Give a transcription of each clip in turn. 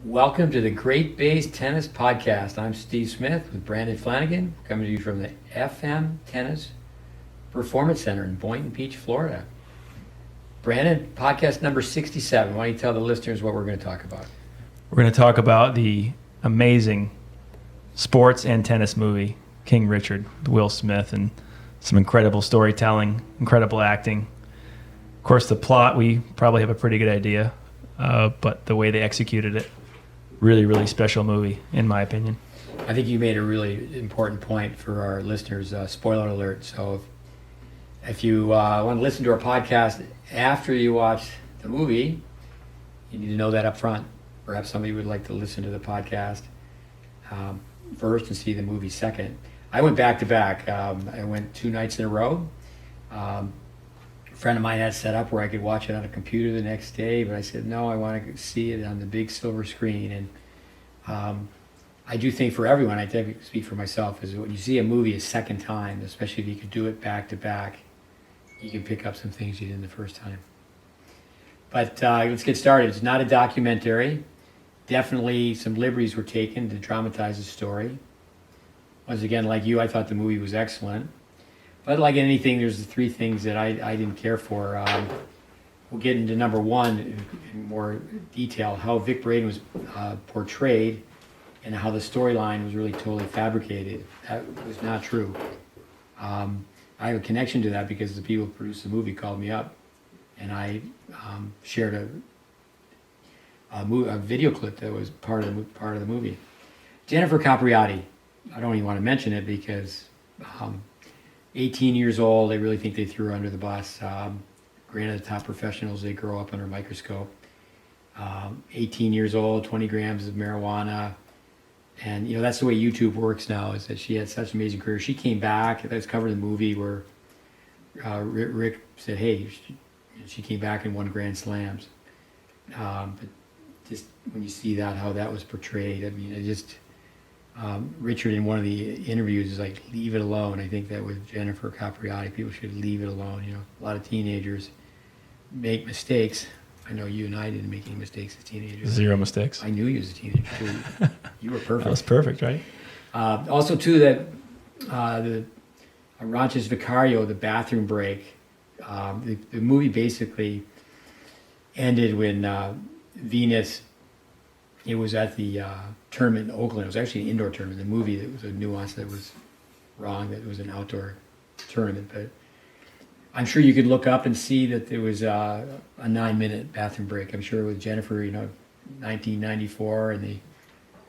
Welcome to the GreatBase Tennis Podcast. I'm Steve Smith with Brandon Flanagan, coming to you from the FM Tennis Performance Center in Boynton Beach, Florida. Brandon, podcast number 67. Why don't you tell the listeners what we're going to talk about? We're going to talk about the amazing sports and tennis movie, King Richard, with Will Smith, and some incredible storytelling, incredible acting. Of course, the plot, we probably have a pretty good idea, but the way they executed it, really, really special movie, in my opinion. I think you made a really important point for our listeners. Spoiler alert. So if you want to listen to our podcast after you watch the movie, you need to know that up front. Perhaps somebody would like to listen to the podcast first and see the movie second. I went back to back. I went 2 nights in a row. A friend of mine had set up where I could watch it on a computer the next day, but I said, no, I want to see it on the big silver screen. And I do think for everyone, I speak for myself, is when you see a movie a second time, especially if you could do it back to back, you can pick up some things you didn't the first time. But let's get started. It's not a documentary. Definitely some liberties were taken to dramatize the story. Once again, like you, I thought the movie was excellent. But like anything, there's the 3 things that I didn't care for. We'll get into number 1 in more detail, how Vic Braden was portrayed and how the storyline was really totally fabricated. That was not true. I have a connection to that because the people who produced the movie called me up and I shared a video clip that was part of the movie. Jennifer Capriati, I don't even want to mention it because 18 years old, they really think they threw her under the bus. Granted, the top professionals, they grow up under a microscope. 18 years old, 20 grams of marijuana. And, you know, that's the way YouTube works now, is that she had such an amazing career. She came back, that was covered in the movie where Rick said, hey, she came back and won Grand Slams. But just when you see that, how that was portrayed, I mean, it just... Richard in one of the interviews is like, leave it alone. I think that with Jennifer Capriati, people should leave it alone. You know, a lot of teenagers make mistakes. I know you and I didn't make any mistakes as teenagers. 0 mistakes. I knew you as a teenager too. You were perfect. That was perfect, right? Also too, that the Ranches Vicario, the bathroom break, the movie basically ended when Venus, it was at the tournament in Oakland. It was actually an indoor tournament. The movie, there was a nuance that was wrong, that it was an outdoor tournament. But I'm sure you could look up and see that there was a 9-minute bathroom break. I'm sure with Jennifer, 1994, and they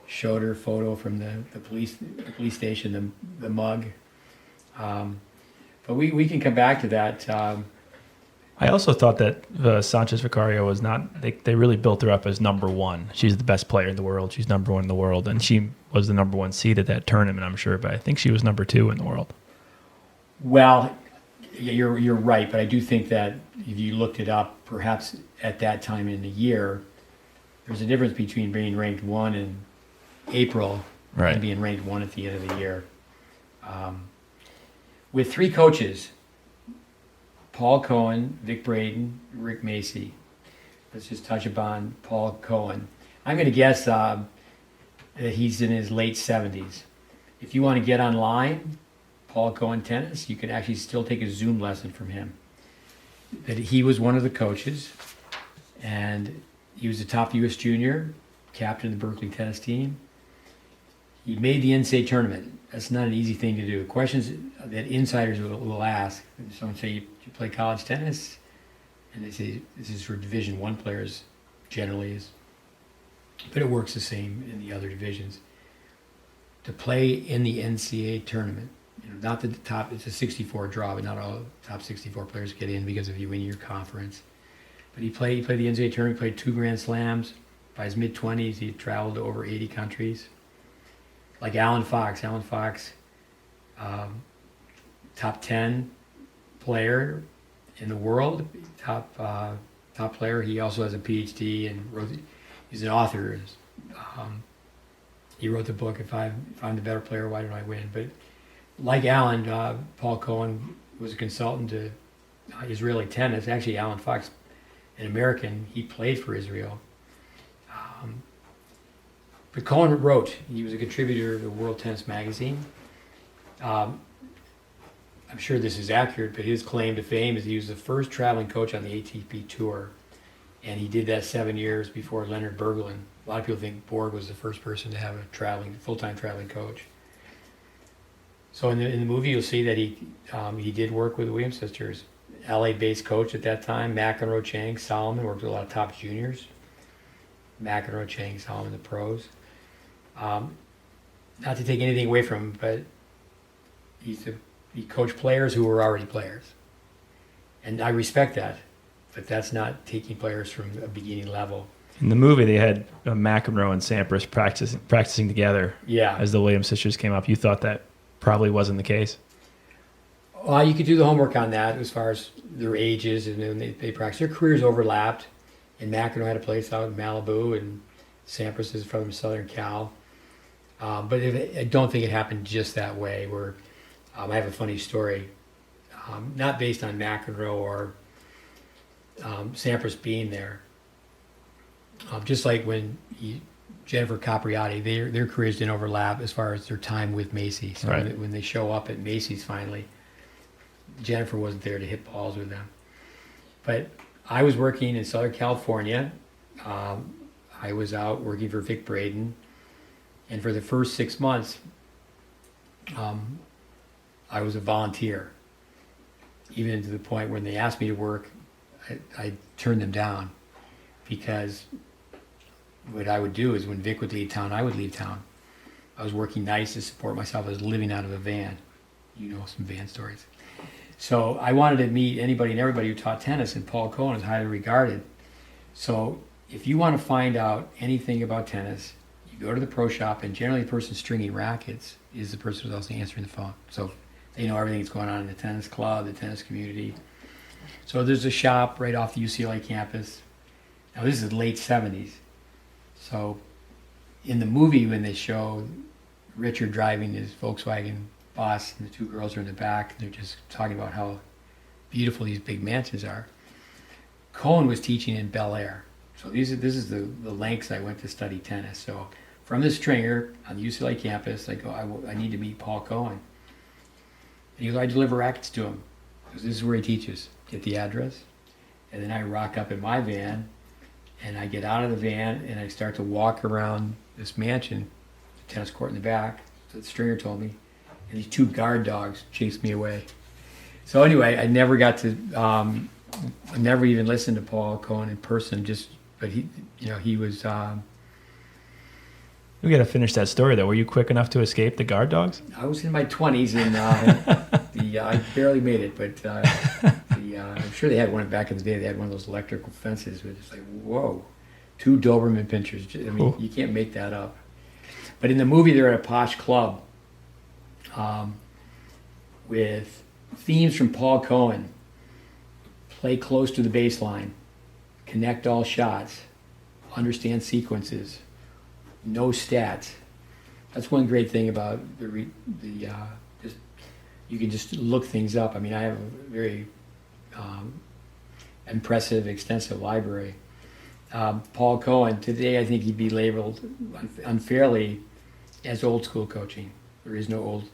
showed her photo from the police station, the mug. But we can come back to that. I also thought that Sanchez Vicario was not, they really built her up as number 1. She's the best player in the world. She's number 1 in the world. And she was the number 1 seed at that tournament, I'm sure. But I think she was number 2 in the world. Well, you're right. But I do think that if you looked it up, perhaps at that time in the year, there's a difference between being ranked 1 in April and being ranked 1 at the end of the year. With 3 coaches, Paul Cohen, Vic Braden, Rick Macy. Let's just touch upon Paul Cohen. I'm going to guess that he's in his late 70s. If you want to get online, Paul Cohen Tennis, you can actually still take a Zoom lesson from him. That he was one of the coaches, and he was the top U.S. junior, captain of the Berkeley tennis team. He made the NCAA tournament. That's not an easy thing to do. Questions that insiders will ask. Someone say, you play college tennis? And they say, this is for Division I players, generally. But it works the same in the other divisions. To play in the NCAA tournament, not the top, it's a 64 draw, but not all top 64 players get in because if you win your conference. But he played the NCAA tournament, played 2 Grand Slams. By his mid-20s, he traveled to over 80 countries. Like Alan Fox, top 10 player in the world, top player. He also has a PhD and he's an author. He wrote the book, If I'm the Better Player, Why Don't I Win? But like Alan, Paul Cohen was a consultant to Israeli tennis. Actually, Alan Fox, an American, he played for Israel. But Cohen wrote. He was a contributor to World Tennis Magazine. I'm sure this is accurate, but his claim to fame is he was the first traveling coach on the ATP Tour. And he did that 7 years before Leonard Berglund. A lot of people think Borg was the first person to have a full-time traveling coach. So in the movie, you'll see that he did work with the Williams sisters. LA-based coach at that time, McEnroe, Chang, Solomon, worked with a lot of top juniors. McEnroe, Chang, Solomon, the pros. Not to take anything away from him, but he coached players who were already players. And I respect that, but that's not taking players from a beginning level. In the movie, they had McEnroe and Sampras practicing together. Yeah. As the Williams sisters came up. You thought that probably wasn't the case? Well, you could do the homework on that as far as their ages, and then they practiced. Their careers overlapped, and McEnroe had a place out in Malibu, and Sampras is from Southern Cal. But I don't think it happened just that way. Where I have a funny story, not based on McEnroe or Sampras being there. Just like when Jennifer Capriati, their careers didn't overlap as far as their time with Macy. So right. when they show up at Macy's finally, Jennifer wasn't there to hit balls with them. But I was working in Southern California. I was out working for Vic Braden. And for the first 6 months, I was a volunteer. Even to the point when they asked me to work, I turned them down. Because what I would do is when Vic would leave town, I would leave town. I was working nights to support myself. I was living out of a van. You know some van stories. So I wanted to meet anybody and everybody who taught tennis, and Paul Cohen is highly regarded. So if you want to find out anything about tennis, you go to the pro shop, and generally the person stringing rackets is the person who's also answering the phone. So they know everything that's going on in the tennis club, the tennis community. So there's a shop right off the UCLA campus. Now this is the late 70s. So in the movie when they show Richard driving his Volkswagen Boss and the two girls are in the back, they're just talking about how beautiful these big mansions are. Cohen was teaching in Bel Air. So this is the lengths I went to study tennis. So from the stringer on the UCLA campus, I go, I need to meet Paul Cohen. And he goes, I deliver rackets to him. Because this is where he teaches. Get the address. And then I rock up in my van, and I get out of the van, and I start to walk around this mansion, the tennis court in the back, so the stringer told me, and these two guard dogs chased me away. So anyway, I never got to, I never even listened to Paul Cohen in person, but he was... We got to finish that story, though. Were you quick enough to escape the guard dogs? I was in my 20s, and I barely made it, but I'm sure they had one back in the day. They had one of those electrical fences, but it's like, whoa, 2 Doberman pinchers. I mean, Ooh. You can't make that up. But in the movie, they're at a posh club with themes from Paul Cohen. Play close to the baseline, connect all shots, understand sequences, know stats. That's one great thing about just you can just look things up. I mean, I have a very impressive, extensive library. Paul Cohen, today I think he'd be labeled unfairly as old school coaching. There is no old,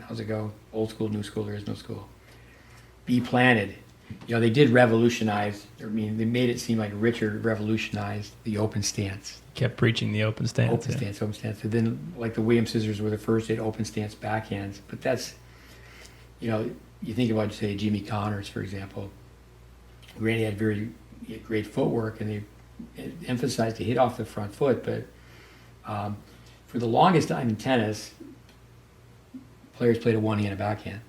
how's it go? Old school, new school, there is no school. Be planted. They did revolutionize, they made it seem like Richard revolutionized the open stance. Kept preaching the open stance. Open stance. And then, like the Williams sisters were the first to hit open stance backhands. But that's, you think about, say, Jimmy Connors, for example. Granny had great footwork, and they emphasized to hit off the front foot. But for the longest time in tennis, players played a one-handed backhand.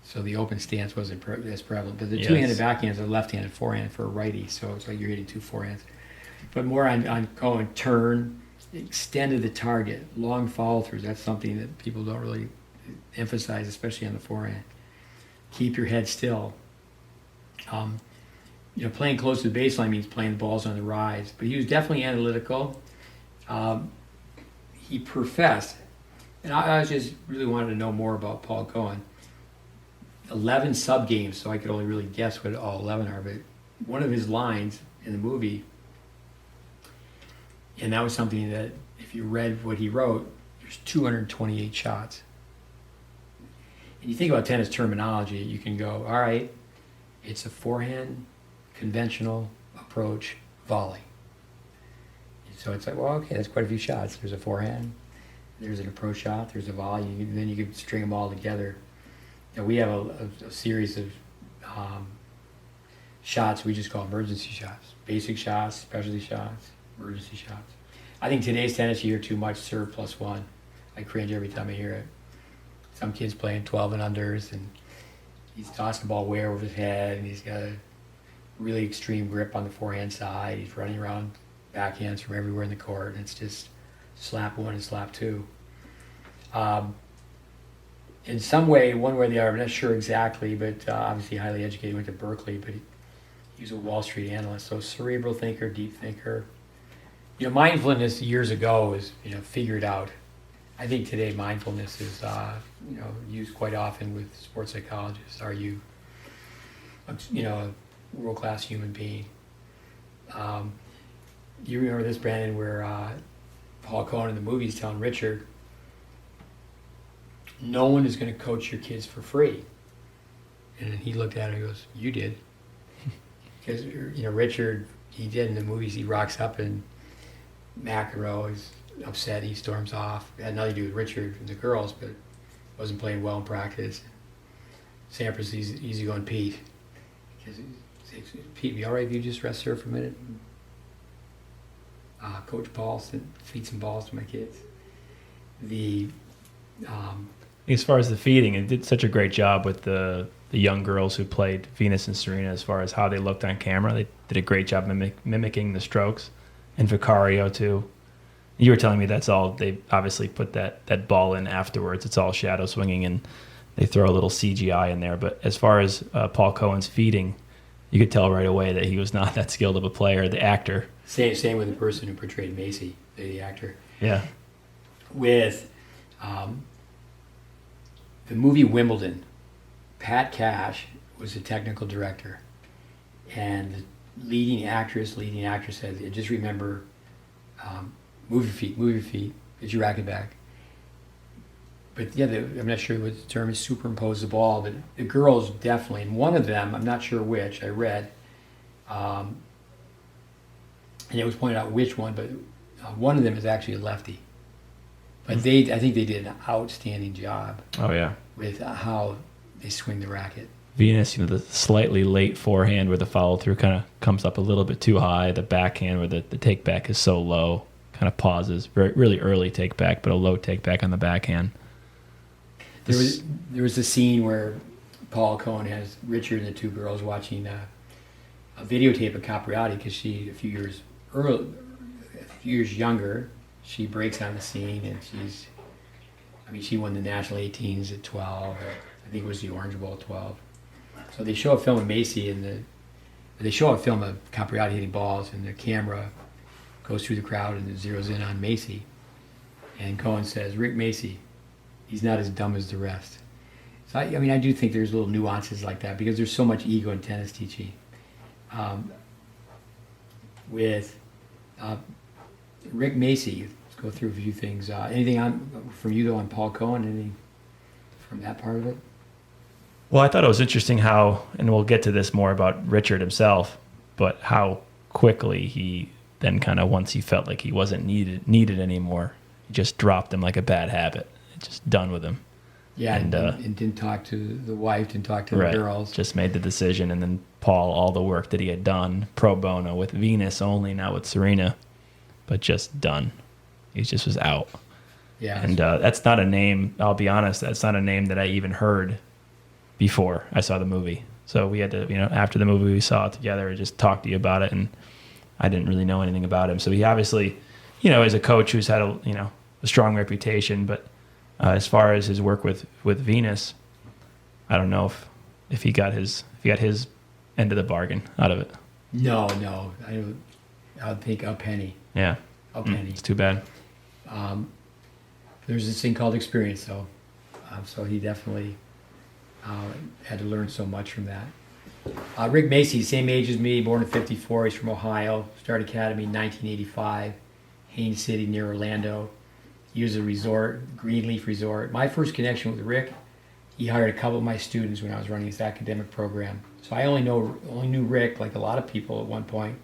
So the open stance wasn't as prevalent. But the two-handed backhands are left-handed forehand for a righty. So it's like you're hitting two forehands. But more on Cohen, turn, extended the target, long follow-throughs. That's something that people don't really emphasize, especially on the forehand. Keep your head still. Playing close to the baseline means playing the balls on the rise. But he was definitely analytical. He professed, and I just really wanted to know more about Paul Cohen. 11 sub-games, so I could only really guess what all 11 are, but one of his lines in the movie, and that was something that if you read what he wrote, there's 228 shots. And you think about tennis terminology, you can go, all right, it's a forehand, conventional approach, volley. And so it's like, well, okay, that's quite a few shots. There's a forehand, there's an approach shot, there's a volley, and then you can string them all together. And we have a series of shots we just call emergency shots. Basic shots, specialty shots, emergency shots. I think today's tennis, you hear too much serve +1. I cringe every time I hear it. Some kid's playing 12 and unders, and he's tossing the ball way over his head, and he's got a really extreme grip on the forehand side. He's running around backhands from everywhere in the court, and it's just slap 1 and slap 2. In some way, one way or the other, I'm not sure exactly, but obviously highly educated, went to Berkeley, but he was a Wall Street analyst, so cerebral thinker, deep thinker. Mindfulness years ago was, figured out. I think today mindfulness is, used quite often with sports psychologists. Are you, a world-class human being? You remember this, Brandon, where Paul Cohen in the movie is telling Richard, no one is going to coach your kids for free. And he looked at him and goes, you did. Because, Richard, he did in the movies, he rocks up and McEnroe is upset, he storms off. It had nothing to do with Richard and the girls, but wasn't playing well in practice. Sampras, easygoing Pete. Because Pete, be all right if you just rest here for a minute? Coach Paul feed some balls to my kids. As far as the feeding, it did such a great job with the young girls who played Venus and Serena as far as how they looked on camera. They did a great job mimicking the strokes. And Vicario, too. You were telling me that's all, they obviously put that ball in afterwards. It's all shadow swinging, and they throw a little CGI in there. But as far as Paul Cohen's feeding, you could tell right away that he was not that skilled of a player, the actor. Same with the person who portrayed Macy, the actor. Yeah. With the movie Wimbledon, Pat Cash was the technical director, and the leading actress said, just remember, move your feet, get your racket back. But yeah, I'm not sure what the term is, superimpose the ball, but the girls definitely, and one of them, I'm not sure which, I read, and it was pointed out which one, but one of them is actually a lefty. But I think they did an outstanding job. Oh, yeah. With how they swing the racket. Venus, the slightly late forehand where the follow through kind of comes up a little bit too high. The backhand where the take back is so low, kind of pauses. Really early take back, but a low take back on the backhand. There was a scene where Paul Cohen has Richard and the two girls watching a videotape of Capriati, because she, a few years younger, she breaks on the scene, and she won the national 18s at 12. I think it was the Orange Bowl at 12. So they show a film of Macy, and they show a film of Capriati hitting balls, and the camera goes through the crowd and it zeroes in on Macy. And Cohen says, Rick Macy, he's not as dumb as the rest. So I do think there's little nuances like that, because there's so much ego in tennis teaching. With Rick Macy, let's go through a few things. Anything from you though on Paul Cohen? Anything from that part of it? Well, I thought it was interesting how, and we'll get to this more about Richard himself, but how quickly he then kind of, once he felt like he wasn't needed anymore, he just dropped him like a bad habit. Just done with him. Yeah, and didn't talk to the wife, didn't talk to the girls. Just made the decision, and then Paul, all the work that he had done pro bono with Venus only, not with Serena, but just done. He just was out. Yeah. And that's not a name, I'll be honest, that's not a name that I even heard before I saw the movie. So we had to, after the movie, we saw it together and just talked to you about it, and I didn't really know anything about him. So he obviously, is a coach who's had a strong reputation, but as far as his work with Venus, I don't know if he got his end of the bargain out of it. No, I would think a penny. Yeah, a penny. It's too bad. There's this thing called experience, though. So he definitely had to learn so much from that. Rick Macy, same age as me, born in '54. He's from Ohio. Started academy in 1985. Haines City near Orlando. He was a resort, Greenleaf Resort. My first connection with Rick, he hired a couple of my students when I was running his academic program. So I only knew Rick, like a lot of people at one point.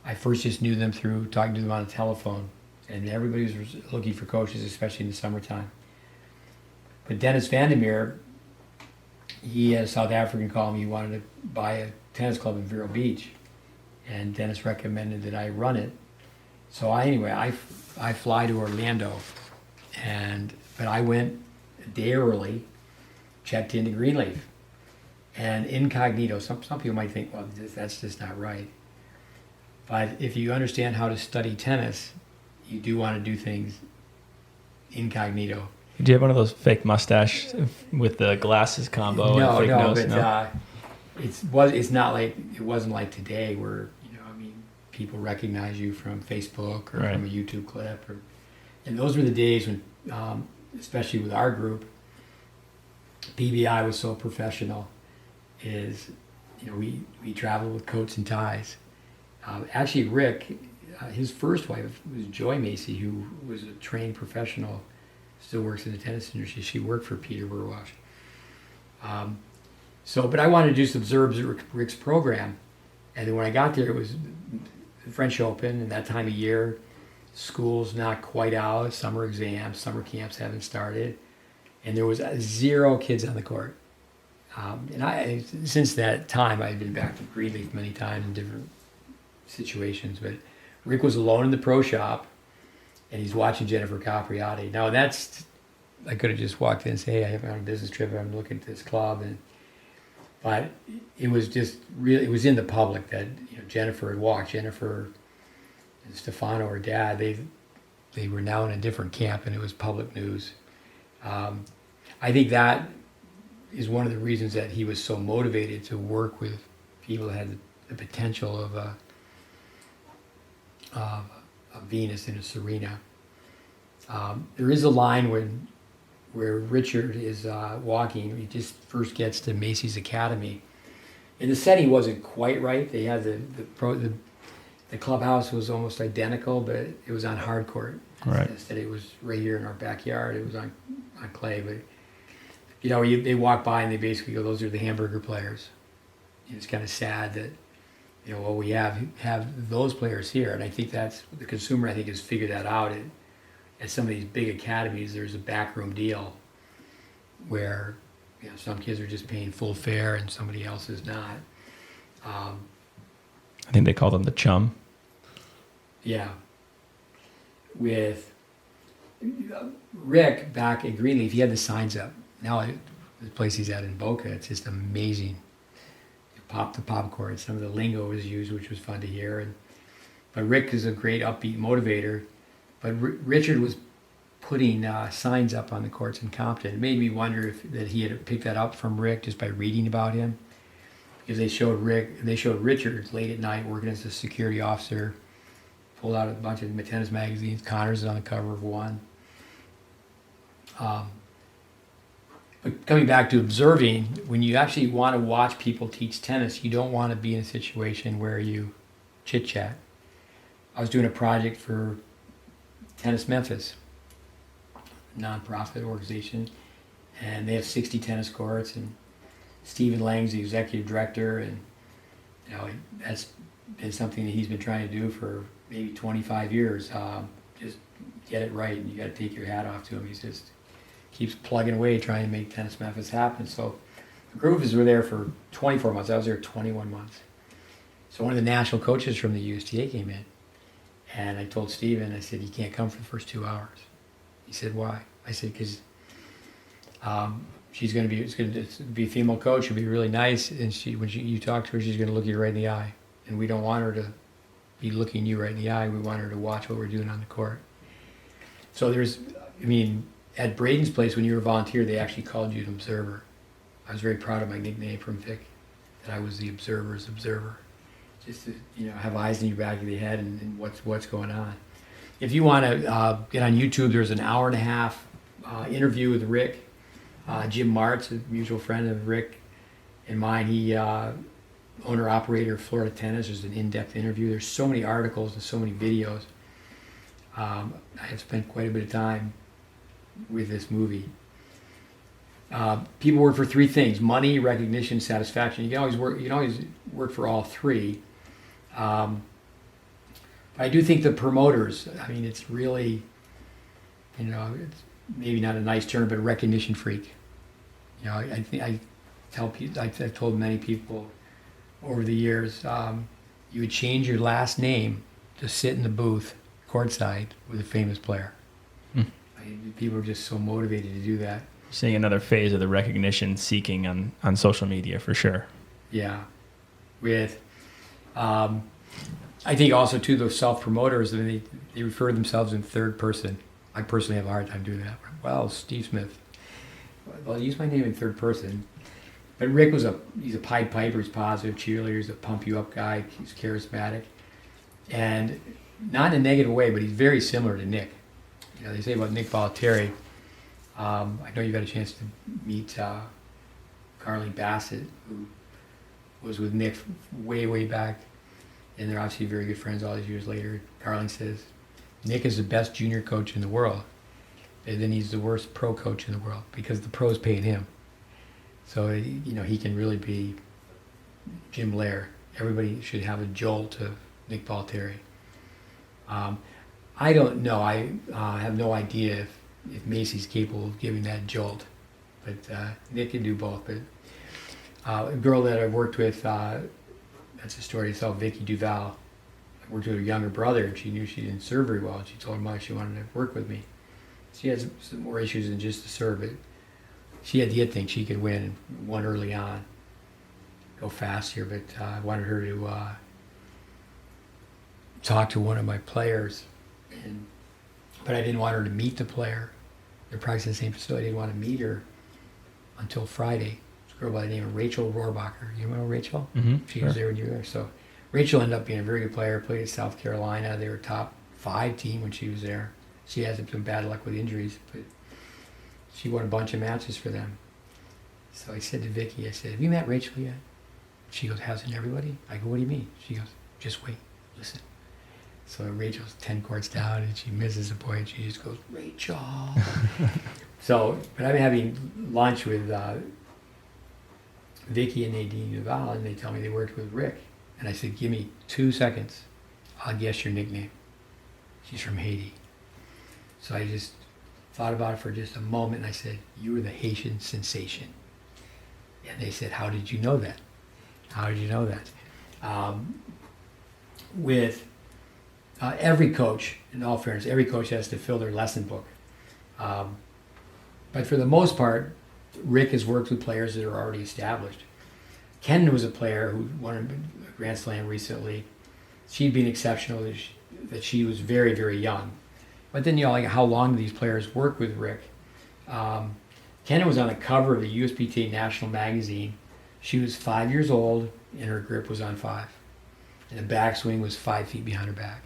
I first just knew them through talking to them on the telephone. And everybody was looking for coaches, especially in the summertime. But Dennis Vandermeer, he had a South African call me. He wanted to buy a tennis club in Vero Beach. And Dennis recommended that I run it. So I fly to Orlando. But I went a day early, checked into Greenleaf. And incognito, some people might think, well, that's just not right. But if you understand how to study tennis, you do want to do things incognito. Did you have one of those fake mustache with the glasses combo and fake nose? But it wasn't like today where, people recognize you from Facebook or from a YouTube clip. And those were the days when, especially with our group, BBI was so professional. We traveled with coats and ties. Actually, Rick, his first wife was Joy Macy, who was a trained professional, still works in the tennis industry. She worked for Peter Burwash. But I wanted to just observe Rick's program. And then when I got there, it was the French Open, and that time of year, school's not quite out, summer exams, summer camps haven't started, and there was 0 kids on the court. Since that time, I've been back to Greenleaf many times in different situations, but Rick was alone in the pro shop, and he's watching Jennifer Capriati. Now I could have just walked in and said, hey, I'm on a business trip, I'm looking at this club, but it was just really, it was in the public that Jennifer had walked. Jennifer and Stefano, her dad, they were now in a different camp, and it was public news. I think that is one of the reasons that he was so motivated to work with people that had the potential of a Venus and a Serena. There is a line where Richard is walking. He just first gets to Macy's Academy. And the setting wasn't quite right. They had the clubhouse was almost identical, but it was on hard court. Right. Instead, it was right here in our backyard. It was on clay. But they walk by and they basically go, "Those are the hamburger players." And it's kind of sad that we have those players here. And I think that's the consumer. I think has figured that out. At some of these big academies, there's a backroom deal where some kids are just paying full fare and somebody else is not. I think they call them the chum. Yeah. With Rick back at Greenleaf, he had the signs up. Now the place he's at in Boca, it's just amazing. You pop the popcorn. Some of the lingo was used, which was fun to hear. But Rick is a great upbeat motivator. But Richard was putting signs up on the courts in Compton. It made me wonder that he had picked that up from Rick just by reading about him. Because they showed Richard late at night working as a security officer, pulled out a bunch of tennis magazines. Connors is on the cover of one. But coming back to observing, when you actually want to watch people teach tennis, you don't want to be in a situation where you chit-chat. I was doing a project for Tennis Memphis, nonprofit organization, and they have 60 tennis courts, and Stephen Lang's the executive director, and that's been something that he's been trying to do for maybe 25 years. Just get it right, and you got to take your hat off to him. He's just keeps plugging away trying to make Tennis Memphis happen. So the Grooves were there for 24 months. I was there 21 months. So one of the national coaches from the USTA came in. And I told Steven, I said, you can't come for the first 2 hours. He said, why? I said, because it's going to be a female coach. She'll be really nice. And you talk to her, she's going to look you right in the eye. And we don't want her to be looking you right in the eye. We want her to watch what we're doing on the court. So at Braden's place, when you were a volunteer, they actually called you an observer. I was very proud of my nickname from Vic, that I was the observer's observer. Just to have eyes in your back of the head and what's going on. If you want to get on YouTube, there's an hour-and-a-half interview with Rick. Jim Martz, a mutual friend of Rick and mine, he owner-operator of Florida Tennis. There's an in-depth interview. There's so many articles and so many videos. I have spent quite a bit of time with this movie. People work for three things: money, recognition, satisfaction. You can always work. You can always work for all three. I do think the promoters. I mean, it's really, it's maybe not a nice term, but a recognition freak. I think I tell people. I've told many people over the years, you would change your last name to sit in the booth courtside with a famous player. People are just so motivated to do that. Seeing another phase of the recognition seeking on social media for sure. Yeah. With, I think also too, those self-promoters, they refer to themselves in third person. I personally have a hard time doing that. Well, Steve Smith. Well, I use my name in third person. But Rick he's a Pied Piper, he's positive, cheerleader, he's a pump you up guy, he's charismatic. And not in a negative way, but he's very similar to Nick. They say about Nick Bollettieri, I know you've had a chance to meet Carly Bassett, who was with Nick way, way back. And they're obviously very good friends all these years later. Carly says, Nick is the best junior coach in the world. And then he's the worst pro coach in the world because the pros paying him. So, he can really be Jim Lair. Everybody should have a jolt of Nick Bollettieri. I don't know. I have no idea if Macy's capable of giving that jolt. But Nick can do both. But a girl that I worked with, that's a story itself, Vicky Duvall. I worked with her younger brother, and she knew she didn't serve very well. And she told her mother she wanted to work with me. She has some more issues than just the serve. But she had the it thing. She could win and won early on. Go fast here, but I wanted her to talk to one of my players. But I didn't want her to meet the player. They're practicing the same facility. I didn't want to meet her until Friday. This girl by the name of Rachel Rohrbacher. You remember Rachel? Mm-hmm, She was there when you were there. So Rachel ended up being a very good player, played at South Carolina. They were a top 5 team when she was there. She had some bad luck with injuries, but she won a bunch of matches for them. So I said to Vicky, I said, have you met Rachel yet? She goes, hasn't everybody? I go, what do you mean? She goes, just wait, listen. So Rachel's 10 courts down, and she misses a point. She just goes, Rachel. But I'm having lunch with Vicky and Nadine Duvall, and they tell me they worked with Rick. And I said, give me 2 seconds. I'll guess your nickname. She's from Haiti. So I just thought about it for just a moment, and I said, you were the Haitian sensation. And they said, how did you know that? How did you know that? With every coach, in all fairness, every coach has to fill their lesson book. But for the most part, Rick has worked with players that are already established. Ken was a player who won a Grand Slam recently. She'd been exceptional that she was very, very young. But then, how long do these players work with Rick? Ken was on the cover of the USPTA National Magazine. She was 5 years old, and her grip was on 5. And the backswing was 5 feet behind her back.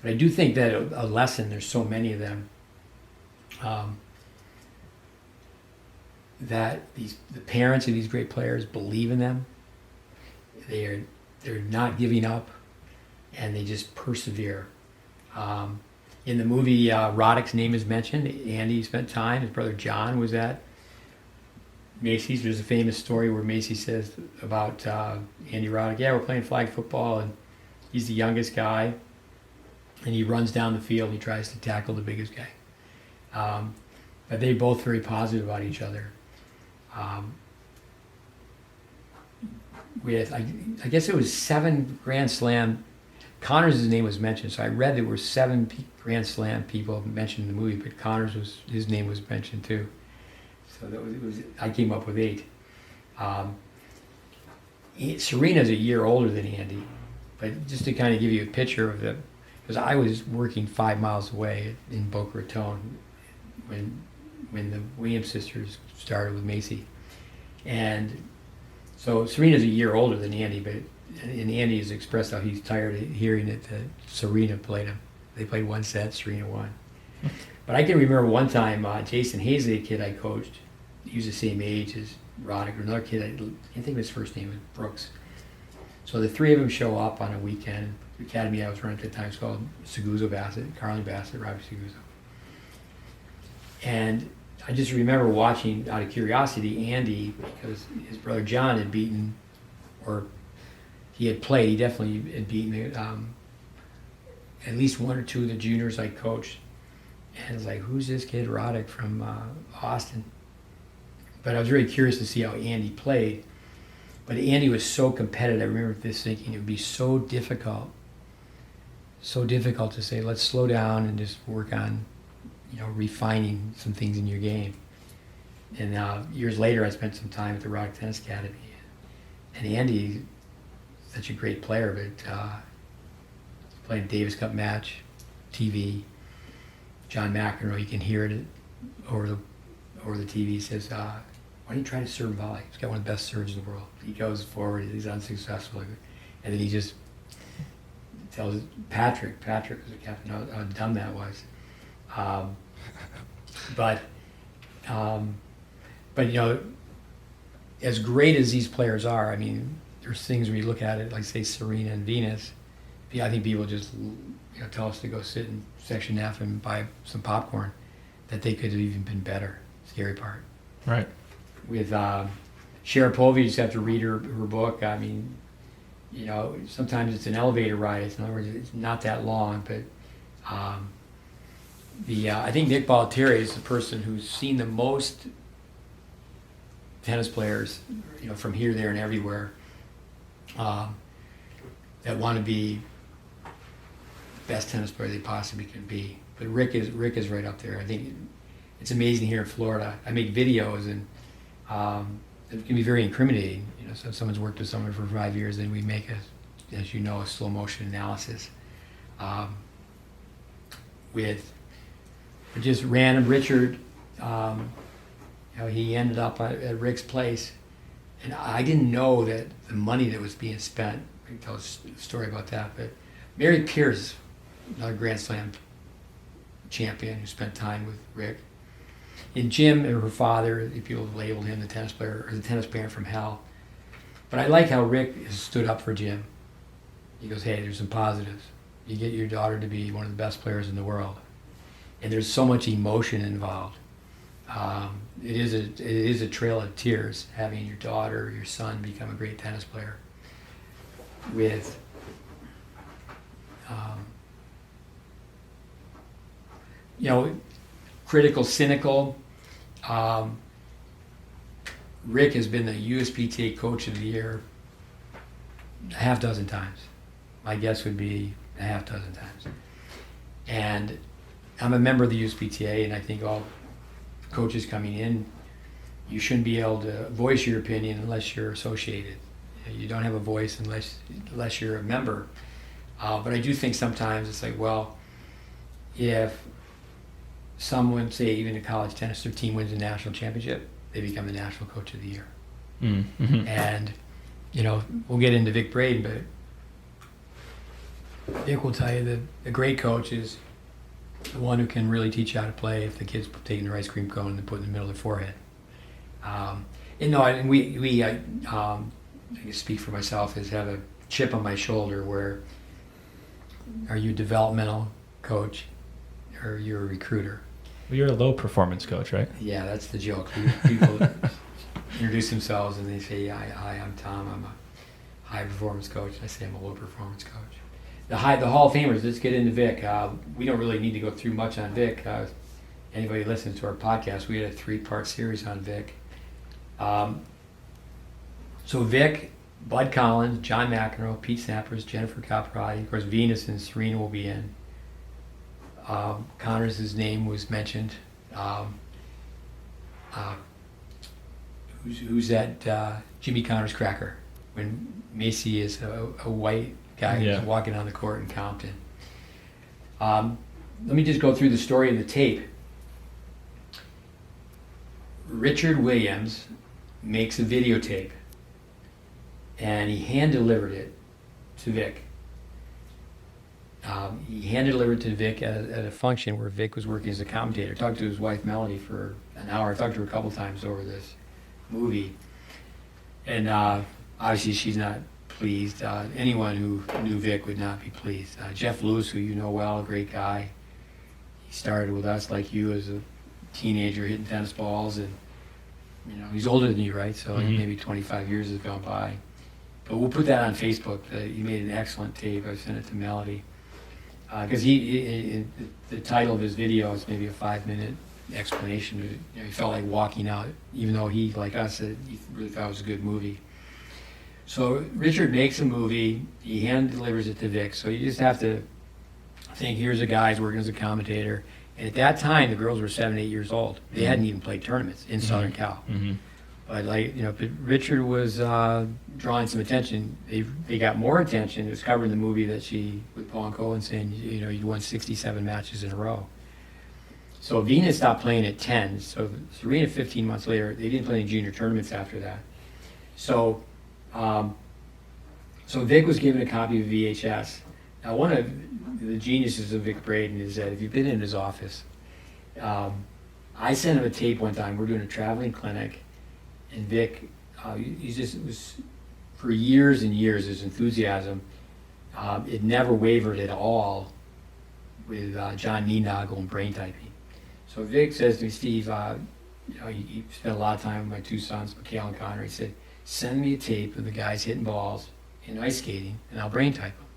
But I do think that a lesson, there's so many of them, that the parents of these great players believe in them. They're not giving up, and they just persevere. In the movie, Roddick's name is mentioned. Andy spent time. His brother John was at Macy's. There's a famous story where Macy says about Andy Roddick, we're playing flag football, and he's the youngest guy, and he runs down the field and he tries to tackle the biggest guy. But they're both very positive about each other. I guess it was 7 Grand Slam. Connors' name was mentioned, so I read there were 7 Grand Slam people mentioned in the movie, but his name was mentioned too. So I came up with 8. Serena's a year older than Andy, but just to kind of give you a picture of it, because I was working 5 miles away in Boca Raton when the Williams sisters started with Macy. And so Serena's a year older than Andy, and Andy has expressed how he's tired of hearing that Serena played him. They played 1 set, Serena won. But I can remember one time, Jason Hazley, a kid I coached, he was the same age as Roddick, or another kid, I can't think of his first name, was Brooks. So the 3 of them show up on a weekend. academy I was running at the time was called Seguso Bassett, Carly Bassett, Robbie Seguso. And I just remember watching, out of curiosity, Andy, because his brother John had beaten, or he had played, he definitely had beaten at least one or two of the juniors I coached. And I was like, who's this kid, Roddick, from Austin? But I was really curious to see how Andy played. But Andy was so competitive. I remember this thinking it would be so difficult to say, let's slow down and just work on, refining some things in your game. And years later, I spent some time at the Roddick Tennis Academy. And Andy, such a great player, but played a Davis Cup match, TV. John McEnroe, you can hear it over the TV, says, why don't you try to serve and volley? He's got one of the best serves in the world. He goes forward, he's unsuccessful. And then he just tells Patrick was the captain, how dumb that was. But as great as these players are, I mean, there's things where you look at it, like say Serena and Venus. I think people just tell us to go sit in Section F and buy some popcorn, that they could have even been better. Scary part. Right. With Sharapova, you just have to read her book. I mean, sometimes it's an elevator ride. In other words, it's not that long, but I think Nick Bollettieri is the person who's seen the most tennis players, from here, there, and everywhere, that want to be the best tennis player they possibly can be. But Rick is right up there. I think it's amazing here in Florida. I make videos, and it can be very incriminating. So if someone's worked with someone for 5 years, then we make a slow motion analysis with just random Richard. He ended up at Rick's place, and I didn't know that the money that was being spent. I can tell a story about that. But Mary Pierce, another Grand Slam champion who spent time with Rick, and Jim and her father, people have labeled him the tennis player or the tennis parent from hell. But I like how Rick has stood up for Jim. He goes, hey, there's some positives. You get your daughter to be one of the best players in the world, and there's so much emotion involved. It is a trail of tears having your daughter or your son become a great tennis player with critical, cynical. Rick has been the USPTA Coach of the Year a half dozen times. My guess would be a half dozen times. And I'm a member of the USPTA, and I think all coaches coming in, you shouldn't be able to voice your opinion unless you're associated. You don't have a voice unless you're a member. But I do think sometimes it's like, well, if someone, say even in college tennis, their team wins a national championship, they become the national coach of the year. Mm-hmm. And, we'll get into Vic Braden, but Vic will tell you that the great coach is the one who can really teach you how to play if the kid's taking their ice cream cone and put it in the middle of their forehead. I can speak for myself, is have a chip on my shoulder where, are you a developmental coach or you're a recruiter? Well, you're a low performance coach, right? Yeah, that's the joke. People introduce themselves and they say, hi, I'm Tom, I'm a high performance coach. I say I'm a low performance coach. The Hall of Famers, let's get into Vic. We don't really need to go through much on Vic. Anybody listens to our podcast, we had a 3-part series on Vic. So Vic, Bud Collins, John McEnroe, Pete Sampras, Jennifer Capriati, of course Venus and Serena will be in. Connors' name was mentioned. Who's that? Jimmy Connors cracker, when Macy is a white guy who's walking on the court in Compton. Let me just go through the story of the tape. Richard Williams makes a videotape, and he hand-delivered it to Vic. He hand-delivered to Vic at a function where Vic was working as a commentator. Talked to his wife Melody for an hour. I talked to her a couple times over this movie, and obviously she's not pleased. Anyone who knew Vic would not be pleased. Jeff Lewis, who you know well, a great guy. He started with us like you as a teenager hitting tennis balls, and he's older than you, right? So maybe 25 years has gone by. But we'll put that on Facebook. He made an excellent tape. I sent it to Melody. Because the title of his video is maybe a 5-minute explanation. He felt like walking out, even though he, like us, he really thought it was a good movie. So Richard makes a movie. He hand delivers it to Vic. So you just have to think, here's a guy who's working as a commentator. And at that time, the girls were 7, 8 years old. They hadn't even played tournaments in Southern Cal. But but Richard was drawing some attention. They got more attention. It was covered in the movie that with Paul and Cohen saying, you won 67 matches in a row. So Venus stopped playing at 10. So Serena, 15 months later, they didn't play any junior tournaments after that. So, Vic was given a copy of VHS. Now, one of the geniuses of Vic Braden is that if you've been in his office, I sent him a tape one time. We're doing a traveling clinic. And Vic, it was for years and years, his enthusiasm, it never wavered at all with John Neenagel and brain typing. So Vic says to me, Steve, he spent a lot of time with my two sons, Mikhail and Connor. He said, send me a tape of the guys hitting balls in ice skating, and I'll brain type them.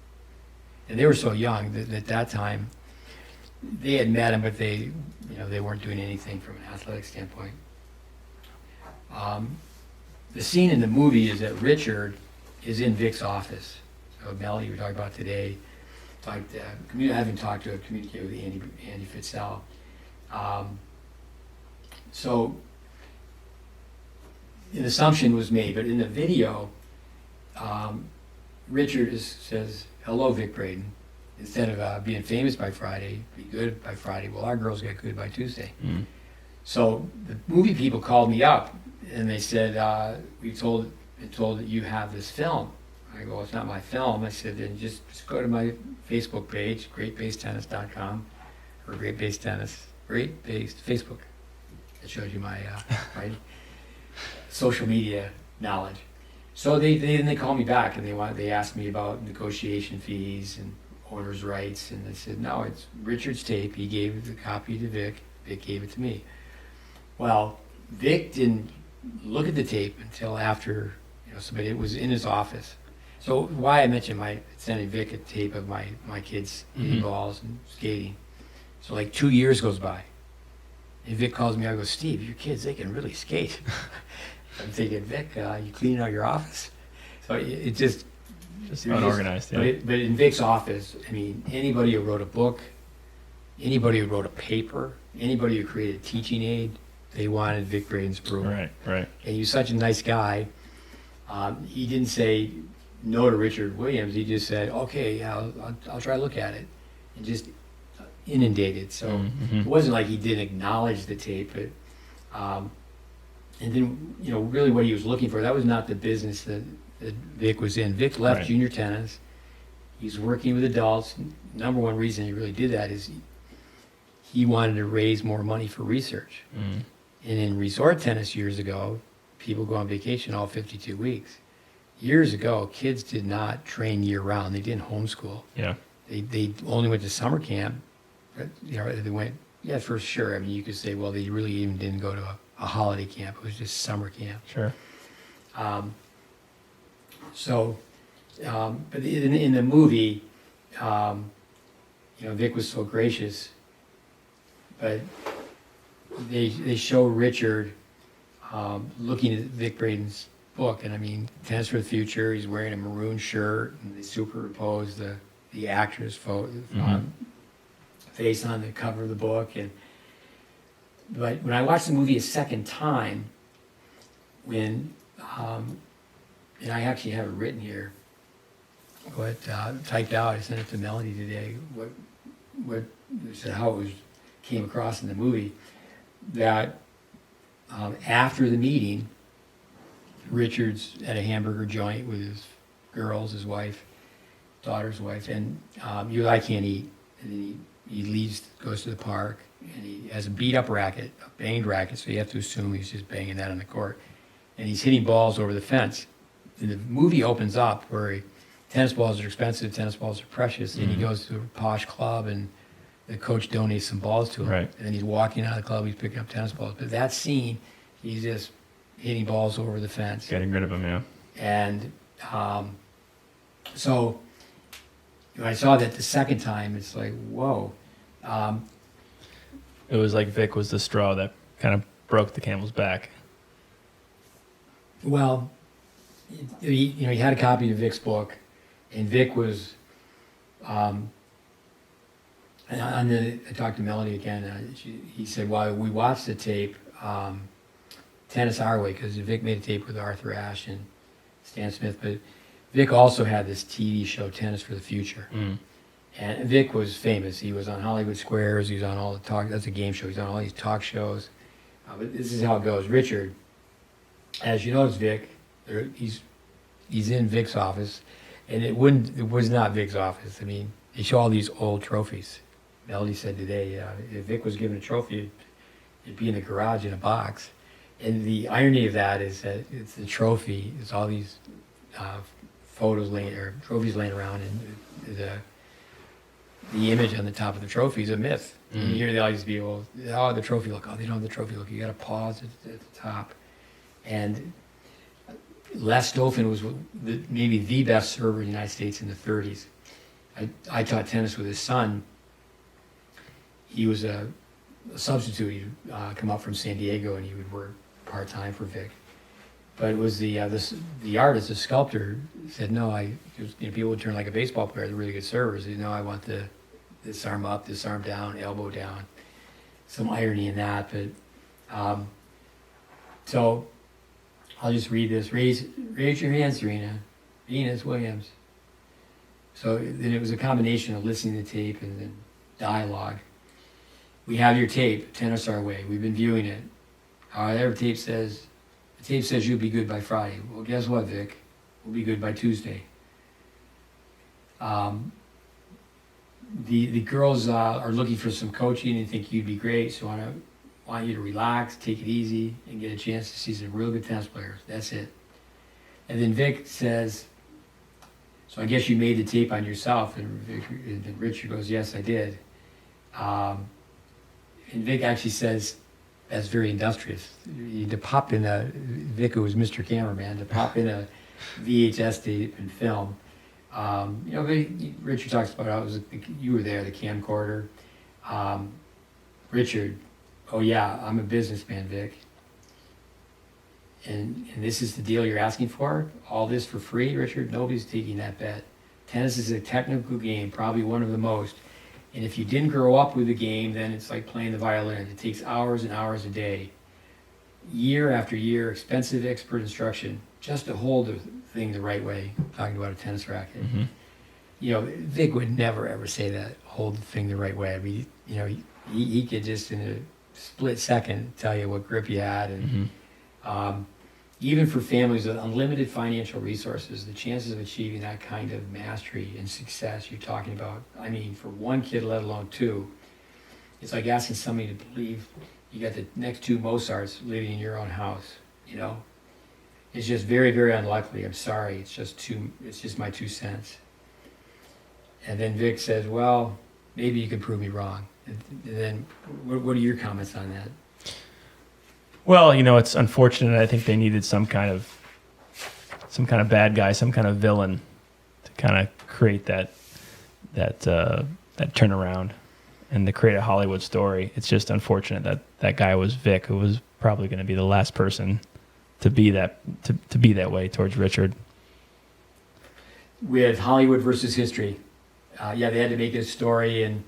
And they were so young that at that time, they had met him, but they weren't doing anything from an athletic standpoint. The scene in the movie is that Richard is in Vic's office. So Melody, we talked about today, having talked to him, communicated with Andy Fitzell. So an assumption was made, but in the video, Richard says, hello, Vic Braden. Instead of being famous by Friday, be good by Friday. Well, our girls get good by Tuesday. So the movie people called me up and they said, been told that you have this film. I go, it's not my film. I said, then just go to my Facebook page, GreatBaseTennis.com, or GreatBase Tennis, GreatBase Facebook. It shows you my my social media knowledge. So they called me back and they asked me about negotiation fees and owner's rights, and I said, no, it's Richard's tape. He gave the copy to Vic. Vic gave it to me. Well, Vic didn't look at the tape until after somebody was in his office. So why I mentioned sending Vic a tape of my kids hitting balls and skating. So like 2 years goes by, and Vic calls me. I go, Steve, your kids, they can really skate. I'm thinking, Vic, you cleaning out your office? So it just unorganized. But in Vic's office, I mean, anybody who wrote a book, anybody who wrote a paper, anybody who created a teaching aid, they wanted Vic Braden's approval. Right. And he was such a nice guy. He didn't say no to Richard Williams. He just said, okay, yeah, I'll try to look at it, and just inundated. So it wasn't like he didn't acknowledge the tape, but and then really what he was looking for, that was not the business that Vic was in. Vic left junior tennis. He's working with adults. Number one reason he really did that is he wanted to raise more money for research. And in resort tennis years ago, people go on vacation all 52 weeks. Years ago, kids did not train year-round. They didn't homeschool. Yeah. They only went to summer camp. They went, for sure. I mean, you could say, well, they really even didn't go to a holiday camp. It was just summer camp. Sure. But in the movie, Vic was so gracious, but they show Richard looking at Vic Braden's book, and I mean, Tennis for the Future. He's wearing a maroon shirt, and they superimpose the actor's face on the cover of the book. But when I watched the movie a second time, and I actually have it written here, what typed out, I sent it to Melody today, how it came across in the movie, that after the meeting, Richard's at a hamburger joint with his girls, his wife, daughter's wife, and I can't eat. And then he leaves, goes to the park, and he has a beat-up racket, a banged racket, so you have to assume he's just banging that on the court. And he's hitting balls over the fence. the movie opens up where tennis balls are expensive, tennis balls are precious, and he goes to a posh club and the coach donates some balls to him. Right. And then he's walking out of the club, he's picking up tennis balls. But that scene, he's just hitting balls over the fence. Getting rid of them, yeah. And so when I saw that the second time, it's like, whoa. It was like Vic was the straw that kind of broke the camel's back. Well, he had a copy of Vic's book, and Vic was, I talked to Melody again. He said, well, we watched the tape, Tennis Our Way, because Vic made a tape with Arthur Ashe and Stan Smith, but Vic also had this TV show, Tennis for the Future. And Vic was famous. He was on Hollywood Squares. He was on all the talk. That's a game show. He's on all these talk shows. But this is how it goes. Richard, as you notice, Vic, he's in Vic's office, and it was not Vic's office. I mean, they show all these old trophies. Melody said today, if Vic was given a trophy, it'd be in the garage in a box. And the irony of that is that it's the trophy. It's all these trophies laying around, and the image on the top of the trophy is a myth. And you hear all these people, oh, the trophy look. Oh, they don't have the trophy look. You got to pause at the top. And Les Stolfen was maybe the best server in the United States in the 30s. I taught tennis with his son. He was a substitute. He'd come up from San Diego, and he would work part-time for Vic. But it was the artist, the sculptor, said, no, people would turn like a baseball player, they're really good servers. I want this arm up, this arm down, elbow down. Some irony in that, but so I'll just read this. Raise your hand, Serena. Venus Williams. So then it was a combination of listening to the tape and then dialogue. We have your tape, Tennis Our Way. We've been viewing it. The tape says you'll be good by Friday. Well, guess what, Vic? We'll be good by Tuesday. The girls are looking for some coaching and think you'd be great, so I want you to relax, take it easy, and get a chance to see some real good tennis players. That's it. And then Vic says, so I guess you made the tape on yourself. And Richard goes, yes, I did. And Vic actually says, that's very industrious. To pop in Vic, who was Mr. Cameraman, to pop in a VHS tape and film. Richard talks about how you were there, the camcorder. Richard, oh yeah, I'm a businessman, Vic. And this is the deal you're asking for? All this for free, Richard? Nobody's taking that bet. Tennis is a technical game, probably one of the most. And if you didn't grow up with the game, then it's like playing the violin. It takes hours and hours a day, year after year, expensive expert instruction, just to hold the thing the right way. I'm talking about a tennis racket. Vic would never ever say that, hold the thing the right way. I mean, he could just in a split second tell you what grip you had. And even for families with unlimited financial resources, the chances of achieving that kind of mastery and success you're talking about, I mean, for one kid, let alone two, it's like asking somebody to believe you got the next two Mozarts living in your own house, It's just very, very unlikely. I'm sorry. It's just my 2 cents. And then Vic says, well, maybe you can prove me wrong. And then what are your comments on that? Well, it's unfortunate. I think they needed some kind of bad guy, some kind of villain to kind of create that turnaround and to create a Hollywood story. It's just unfortunate that guy was Vic, who was probably going to be the last person to be that way towards Richard. With Hollywood versus history, they had to make a story and.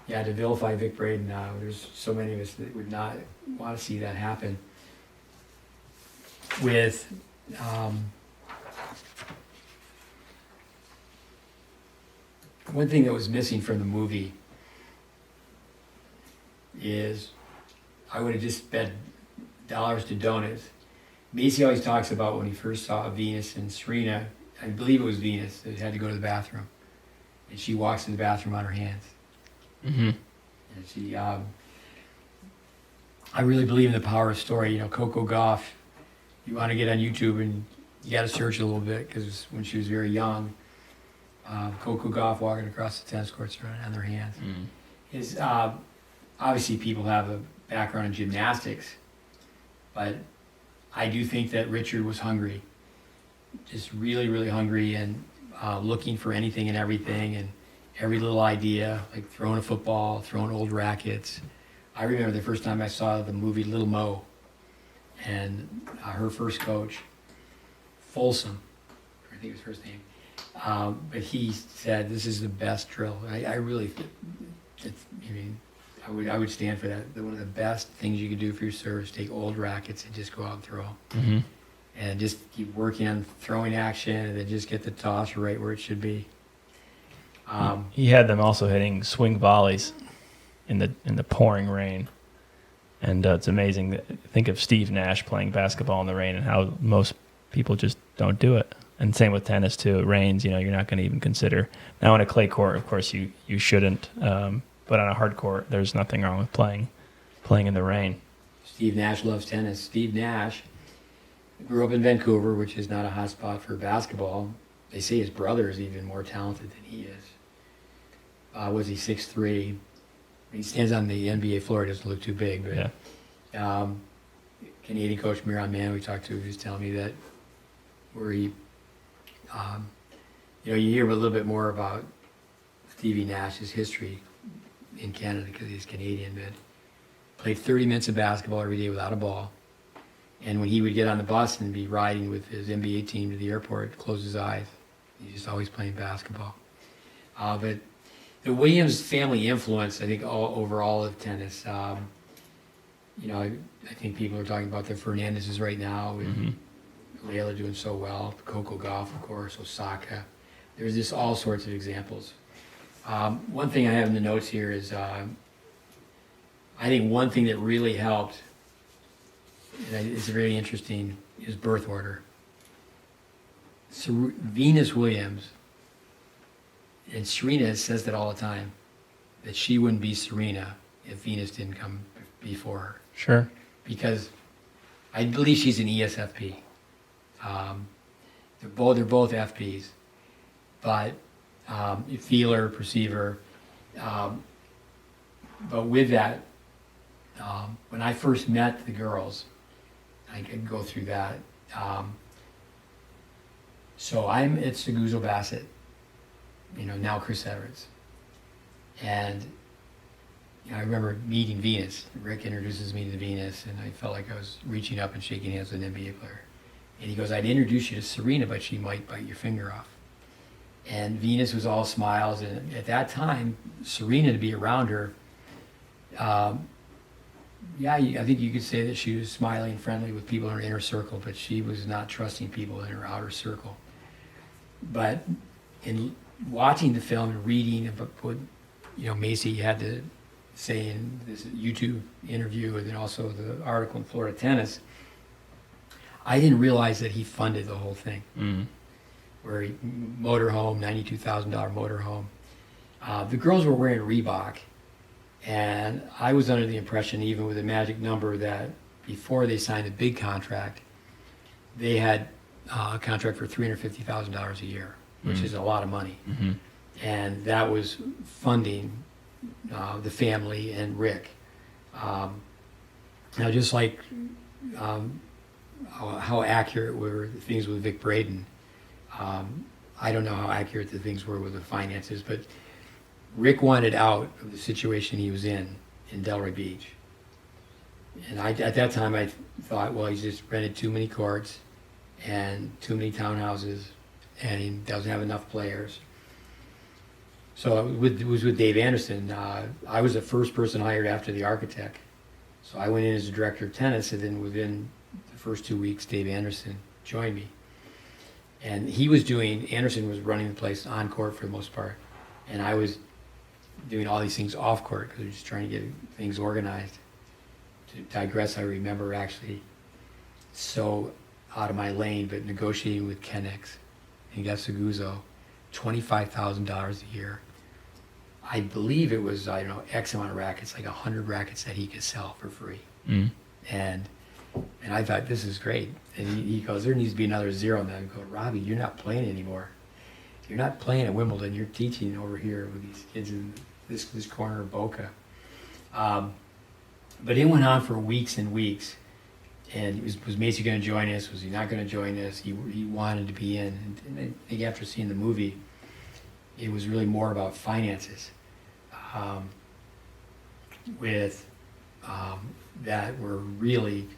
To vilify Vic Braden now. There's so many of us that would not want to see that happen. With one thing that was missing from the movie is I would have just spent dollars to donuts. Macy always talks about when he first saw Venus and Serena, I believe it was Venus, that had to go to the bathroom. And she walks in the bathroom on her hands. And she, I really believe in the power of story. Coco Gauff you want to get on YouTube and you got to search a little bit because when she was very young, Coco Gauff walking across the tennis courts on their hands. Is obviously people have a background in gymnastics, but I do think that Richard was hungry, just really, really hungry and looking for anything and everything and every little idea, like throwing a football, throwing old rackets. I remember the first time I saw the movie Little Mo, and her first coach, Folsom, I think his first name, but he said, "This is the best drill." I really, I would stand for that. One of the best things you can do for your serve is take old rackets and just go out and throw them. And just keep working on throwing action, and then just get the toss right where it should be. He had them also hitting swing volleys in the pouring rain, and it's amazing. Think of Steve Nash playing basketball in the rain and how most people just don't do it. And same with tennis too. It rains, you're not going to even consider. Now on a clay court, of course, you shouldn't. But on a hard court, there's nothing wrong with playing in the rain. Steve Nash loves tennis. Steve Nash grew up in Vancouver, which is not a hot spot for basketball. They say his brother is even more talented than he is. Was he 6'3"? He stands on the NBA floor. He doesn't look too big, but Yeah. Canadian coach Miran Mann we talked to was telling me that where he, you hear a little bit more about Stevie Nash's history in Canada because he's Canadian, but played 30 minutes of basketball every day without a ball. And when he would get on the bus and be riding with his NBA team to the airport, close his eyes. He's just always playing basketball. But the Williams family influence, I think, over all of tennis. I think people are talking about the Fernandezes right now, with Layla doing so well, Coco Gauff, of course, Osaka. There's just all sorts of examples. One thing I have in the notes here is I think one thing that really helped, and it's very interesting, is birth order. So Venus Williams, and Serena says that all the time, that she wouldn't be Serena if Venus didn't come before her. Sure. Because I believe she's an ESFP. They're both FPs, but feeler, perceiver. But with that, when I first met the girls, I could go through that. So I'm at Seguzo Bassett, now Chris Everett. And I remember meeting Venus. Rick introduces me to Venus, and I felt like I was reaching up and shaking hands with an NBA player. And he goes, "I'd introduce you to Serena, but she might bite your finger off." And Venus was all smiles, and at that time, Serena, to be around her, I think you could say that she was smiling, friendly with people in her inner circle, but she was not trusting people in her outer circle. But in watching the film and reading about what Macy had to say in this YouTube interview, and then also the article in Florida Tennis, I didn't realize that he funded the whole thing. Where motorhome, $92,000 motorhome. The girls were wearing Reebok, and I was under the impression, even with a magic number, that before they signed the big contract, they had a contract for $350,000 a year, which is a lot of money. And that was funding the family and Rick. Now, just like how accurate were the things with Vic Braden, I don't know how accurate the things were with the finances, but Rick wanted out of the situation he was in Delray Beach. And at that time, I thought, well, he's just rented too many courts and too many townhouses, and he doesn't have enough players. So it was with Dave Anderson. I was the first person hired after the architect. So I went in as a director of tennis, and then within the first 2 weeks, Dave Anderson joined me. And Anderson was running the place on court for the most part. And I was doing all these things off court because we were just trying to get things organized. To digress, I remember actually so out of my lane, but negotiating with Kennex and got Seguzo $25,000 a year. I believe it was, X amount of rackets, like 100 rackets that he could sell for free. And And I thought, this is great. And he goes, there needs to be another zero. And I go, Robbie, you're not playing anymore. You're not playing at Wimbledon. You're teaching over here with these kids in this corner of Boca. But it went on for weeks and weeks. And was Macy going to join us? Was he not going to join us? He wanted to be in. And I think after seeing the movie, it was really more about finances. That were really,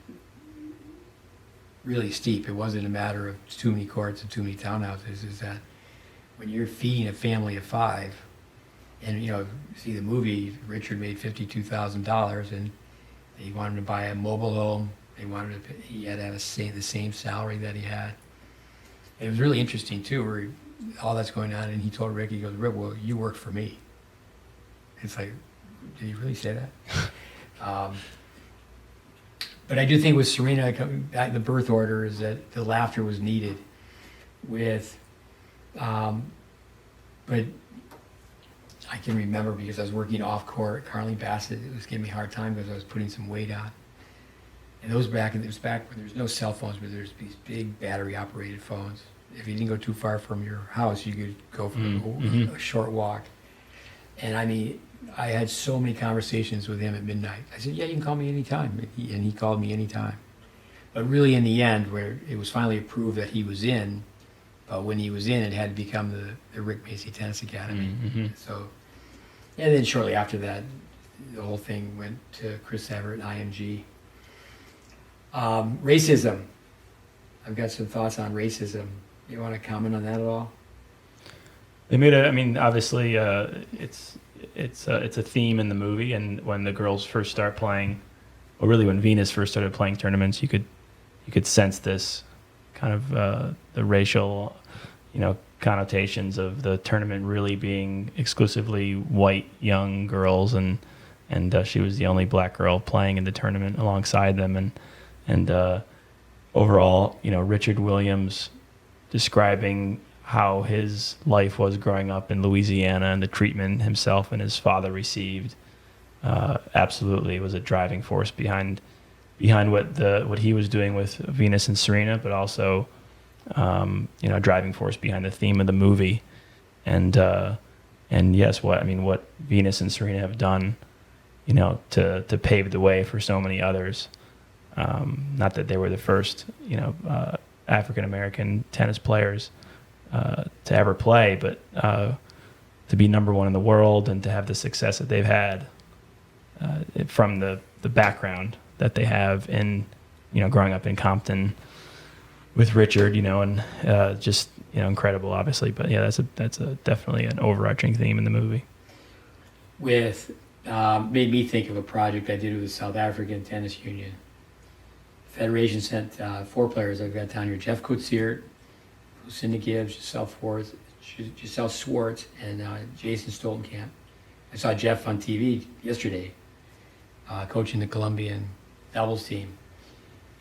really steep. It wasn't a matter of too many courts and too many townhouses. Is that when you're feeding a family of 5, and see the movie, Richard made $52,000, and he wanted to buy a mobile home. He had to have the same salary that he had. And it was really interesting too, where all that's going on, and he told Rick, he goes, Rick, well, you work for me. It's like, did he really say that? But I do think with Serena, the birth order is that the laughter was needed but I can remember because I was working off court, Carly Bassett, it was giving me a hard time because I was putting some weight on. And it was back when there's no cell phones, but there's these big battery operated phones. If you didn't go too far from your house, you could go for a short walk. And I mean, I had so many conversations with him at midnight. I said, yeah, you can call me anytime. And he called me anytime. But really in the end, where it was finally approved that he was in, but when he was in, it had to become the Rick Macy Tennis Academy. Mm-hmm. So, and then shortly after that, the whole thing went to Chris Everett, IMG. Racism. I've got some thoughts on racism. You want to comment on that at all? They made obviously, it's a theme in the movie, and when the girls first start playing, or really when Venus first started playing tournaments, you could sense this kind of the racial, connotations of the tournament really being exclusively white young girls, and she was the only black girl playing in the tournament alongside them, and overall, Richard Williams describing how his life was growing up in Louisiana and the treatment himself and his father received, absolutely was a driving force behind what he was doing with Venus and Serena, but also a driving force behind the theme of the movie, and yes, what Venus and Serena have done, to pave the way for so many others. Not that they were the first, African American tennis players to ever play, but to be number one in the world and to have the success that they've had from the background that they have in, growing up in Compton with Richard, and just incredible, obviously. But yeah, that's definitely an overarching theme in the movie. Made me think of a project I did with the South African Tennis Union. Federation sent 4 players. I've got down here: Jeff Kutziert, Lucinda Gibbs, Giselle Swartz, and Jason Stoltenkamp. I saw Jeff on TV yesterday, coaching the Colombian doubles team.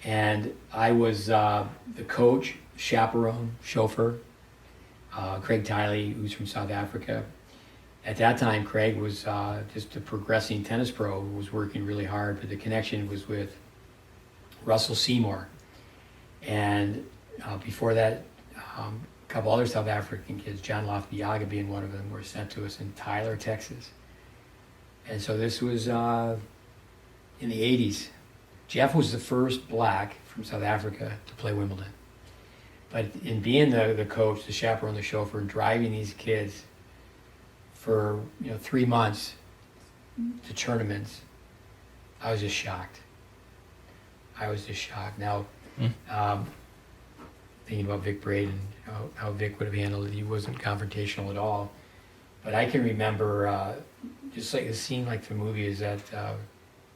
And I was the coach, chaperone, chauffeur, Craig Tiley, who's from South Africa. At that time, Craig was just a progressing tennis pro who was working really hard, but the connection was with Russell Seymour. And before that, a couple other South African kids, John Lofbiaga being one of them, were sent to us in Tyler, Texas. And so this was in the 80s. Jeff was the first black from South Africa to play Wimbledon. But in being the coach, the chaperone, the chauffeur, and driving these kids for 3 months to tournaments, I was just shocked. Now, thinking about Vic Braden, how Vic would have handled it, he wasn't confrontational at all. But I can remember, just like the scene like the movie, is that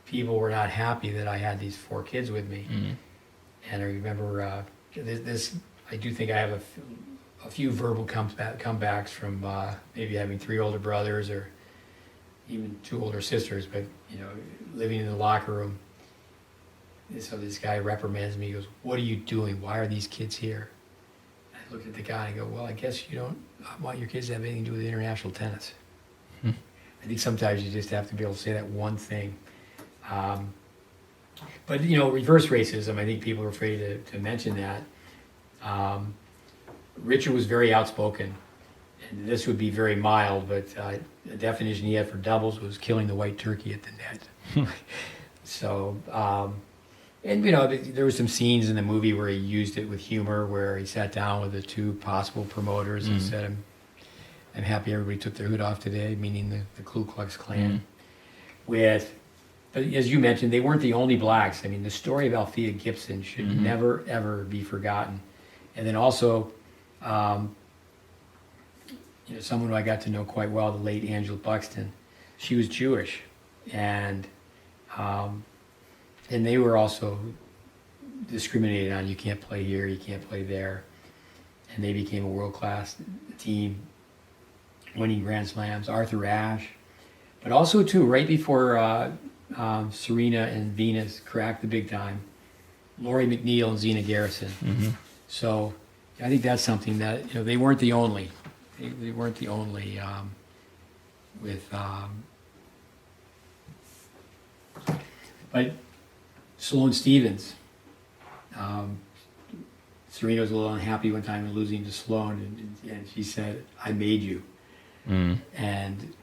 people were not happy that I had these 4 kids with me. Mm-hmm. And I remember I do think I have a few verbal comebacks from maybe having 3 older brothers or even 2 older sisters, but living in the locker room. And so this guy reprimands me. He goes, "What are you doing? Why are these kids here?" And I look at the guy and I go, "Well, I guess you don't want your kids to have anything to do with international tennis." I think sometimes you just have to be able to say that one thing. But, reverse racism, I think people are afraid to mention that. Richard was very outspoken, and this would be very mild, but the definition he had for doubles was killing the white turkey at the net. So, and there were some scenes in the movie where he used it with humor, where he sat down with the two possible promoters and said, I'm happy everybody took their hood off today, meaning the Ku Klux Klan. But as you mentioned, they weren't the only blacks. I mean, the story of Althea Gibson should never, ever be forgotten. And then also, someone who I got to know quite well, the late Angela Buxton, she was Jewish. And they were also discriminated on. You can't play here, you can't play there. And they became a world-class team, winning Grand Slams. Arthur Ashe. But also, too, right before Serena and Venus cracked the big time, Lori McNeil and Zena Garrison. So I think that's something that, they weren't the only. They weren't the only but Sloane Stephens. Serena was a little unhappy one time in losing to Sloane, and she said, I made you. And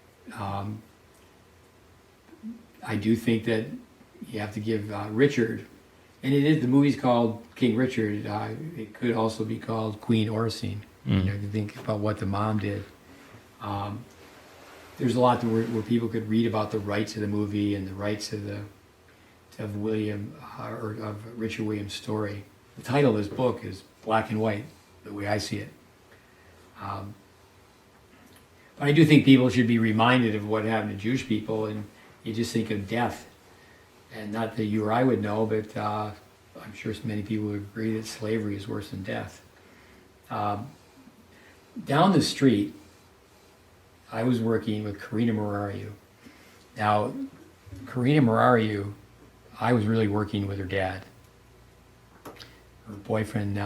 I do think that you have to give Richard, and the movie's called King Richard. It could also be called Queen Orsine. You think about what the mom did. There's a lot where people could read about the rights of the movie and the rights of William or of Richard Williams' story. The title of this book is Black and White, the way I see it. But I do think people should be reminded of what happened to Jewish people, and you just think of death. And not that you or I would know, but I'm sure many people would agree that slavery is worse than death. Down the street, I was working with Karina Morariu. Now, Karina Morariu, I was really working with her dad. Her boyfriend,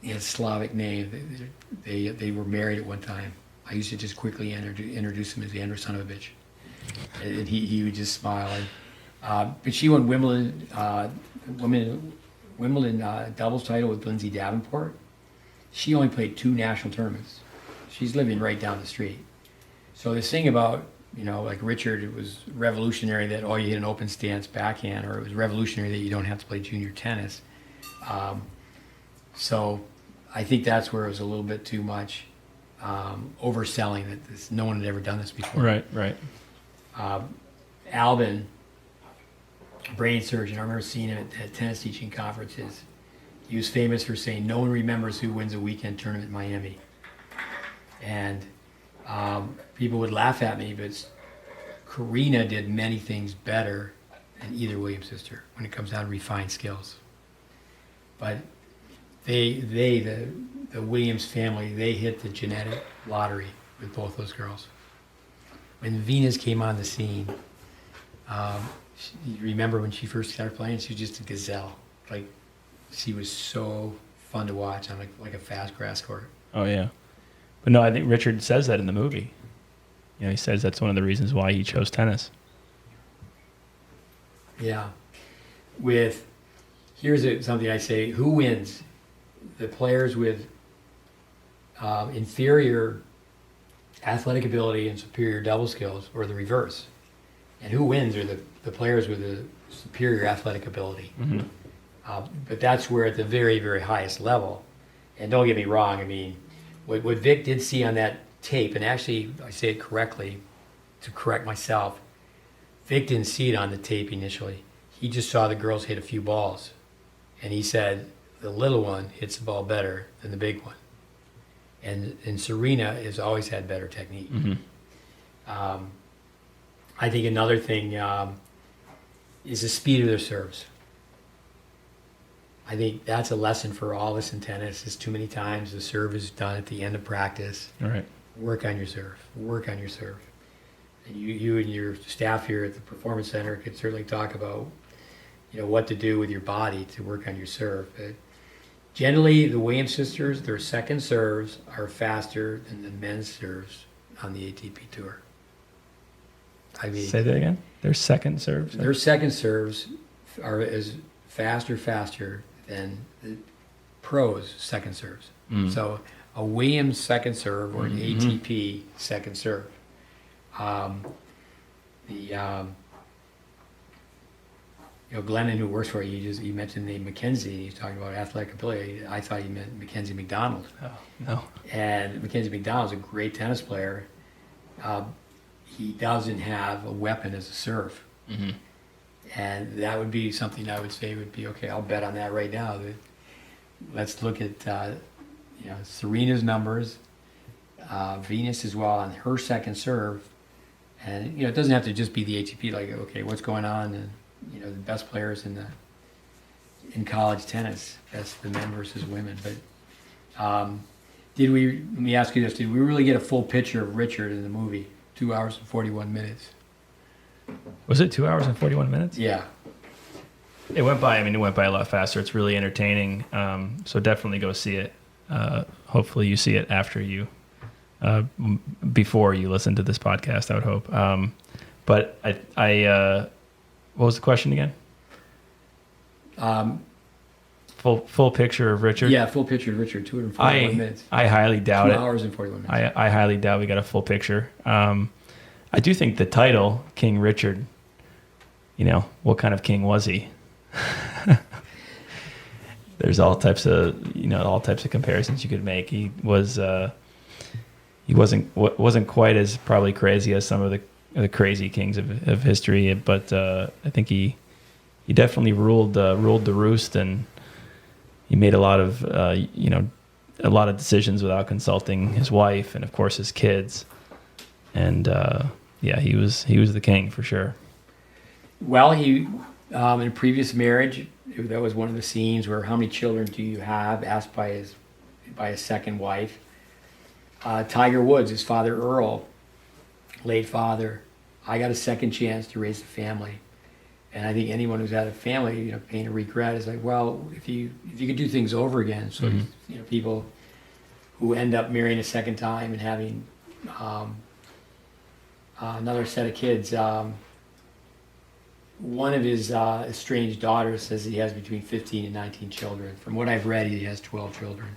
he had a Slavic name. They were married at one time. I used to just quickly introduce him as Andrew Sonovich. And he would just smile. But she won Wimbledon doubles title with Lindsay Davenport. She only played 2 national tournaments. She's living right down the street. So this thing about, like Richard, it was revolutionary that you hit an open stance backhand, or it was revolutionary that you don't have to play junior tennis. So I think that's where it was a little bit too much overselling, that no one had ever done this before. Right. Albin, brain surgeon, I remember seeing him at tennis teaching conferences. He was famous for saying, no one remembers who wins a weekend tournament in Miami. And people would laugh at me, but Karina did many things better than either Williams sister when it comes down to refined skills. But the Williams family, they hit the genetic lottery with both those girls. When Venus came on the scene, you remember when she first started playing, she was just a gazelle. Like, she was so fun to watch on like a fast grass court. Oh, yeah. But no, I think Richard says that in the movie. He says that's one of the reasons why he chose tennis. Yeah. Here's something I say, who wins? The players with inferior athletic ability and superior double skills, or the reverse? And who wins are the players with the superior athletic ability. But that's where at the very, very highest level, and don't get me wrong, I mean, what Vic did see on that tape, and actually I say it correctly to correct myself, Vic didn't see it on the tape initially. He just saw the girls hit a few balls, and he said the little one hits the ball better than the big one. And Serena has always had better technique. I think another thing is the speed of their serves. I think that's a lesson for all of us in tennis. Is too many times the serve is done at the end of practice. All right. Work on your serve. Work on your serve. And you and your staff here at the Performance Center could certainly talk about, what to do with your body to work on your serve. But generally, the Williams sisters, their second serves are faster than the men's serves on the ATP Tour. I mean, say that again. Their second serves. their second serves are as faster than the pros' second serves. So a Williams second serve or an ATP second serve. Glennon, who works for you mentioned the name Mackenzie. He's talking about athletic ability. I thought you meant Mackenzie McDonald. Oh, no. And Mackenzie McDonald's a great tennis player. He doesn't have a weapon as a serve. And that would be something I would say would be, okay, I'll bet on that right now. Let's look at Serena's numbers, Venus as well on her second serve. And, it doesn't have to just be the ATP, like, okay, what's going on? And, the best players in college tennis, that's the men versus women. But let me ask you this, did we really get a full picture of Richard in the movie? 2 hours and 41 minutes. Was it 2 hours and 41 minutes? Yeah. It went by a lot faster. It's really entertaining. So definitely go see it. Hopefully you see it after you, before you listen to this podcast, I would hope. But I what was the question again? Full picture of Richard? Yeah, full picture of Richard, 241 minutes. I highly doubt 2 it. 2 hours and 41 minutes. I highly doubt we got a full picture. I do think the title, King Richard, what kind of king was he? There's all types of comparisons you could make. He wasn't quite as probably crazy as some of the crazy kings of history, but I think he definitely ruled the roost, and he made a lot of decisions without consulting his wife and of course his kids. And he was the king for sure. Well, he in a previous marriage, that was one of the scenes where how many children do you have, asked by his second wife. Tiger Woods, his father Earl, late father, I got a second chance to raise a family. And I think anyone who's had a family, pain or regret is like, well, if you could do things over again. So people who end up marrying a second time and having another set of kids. One of his estranged daughters says he has between 15 and 19 children. From what I've read, he has 12 children.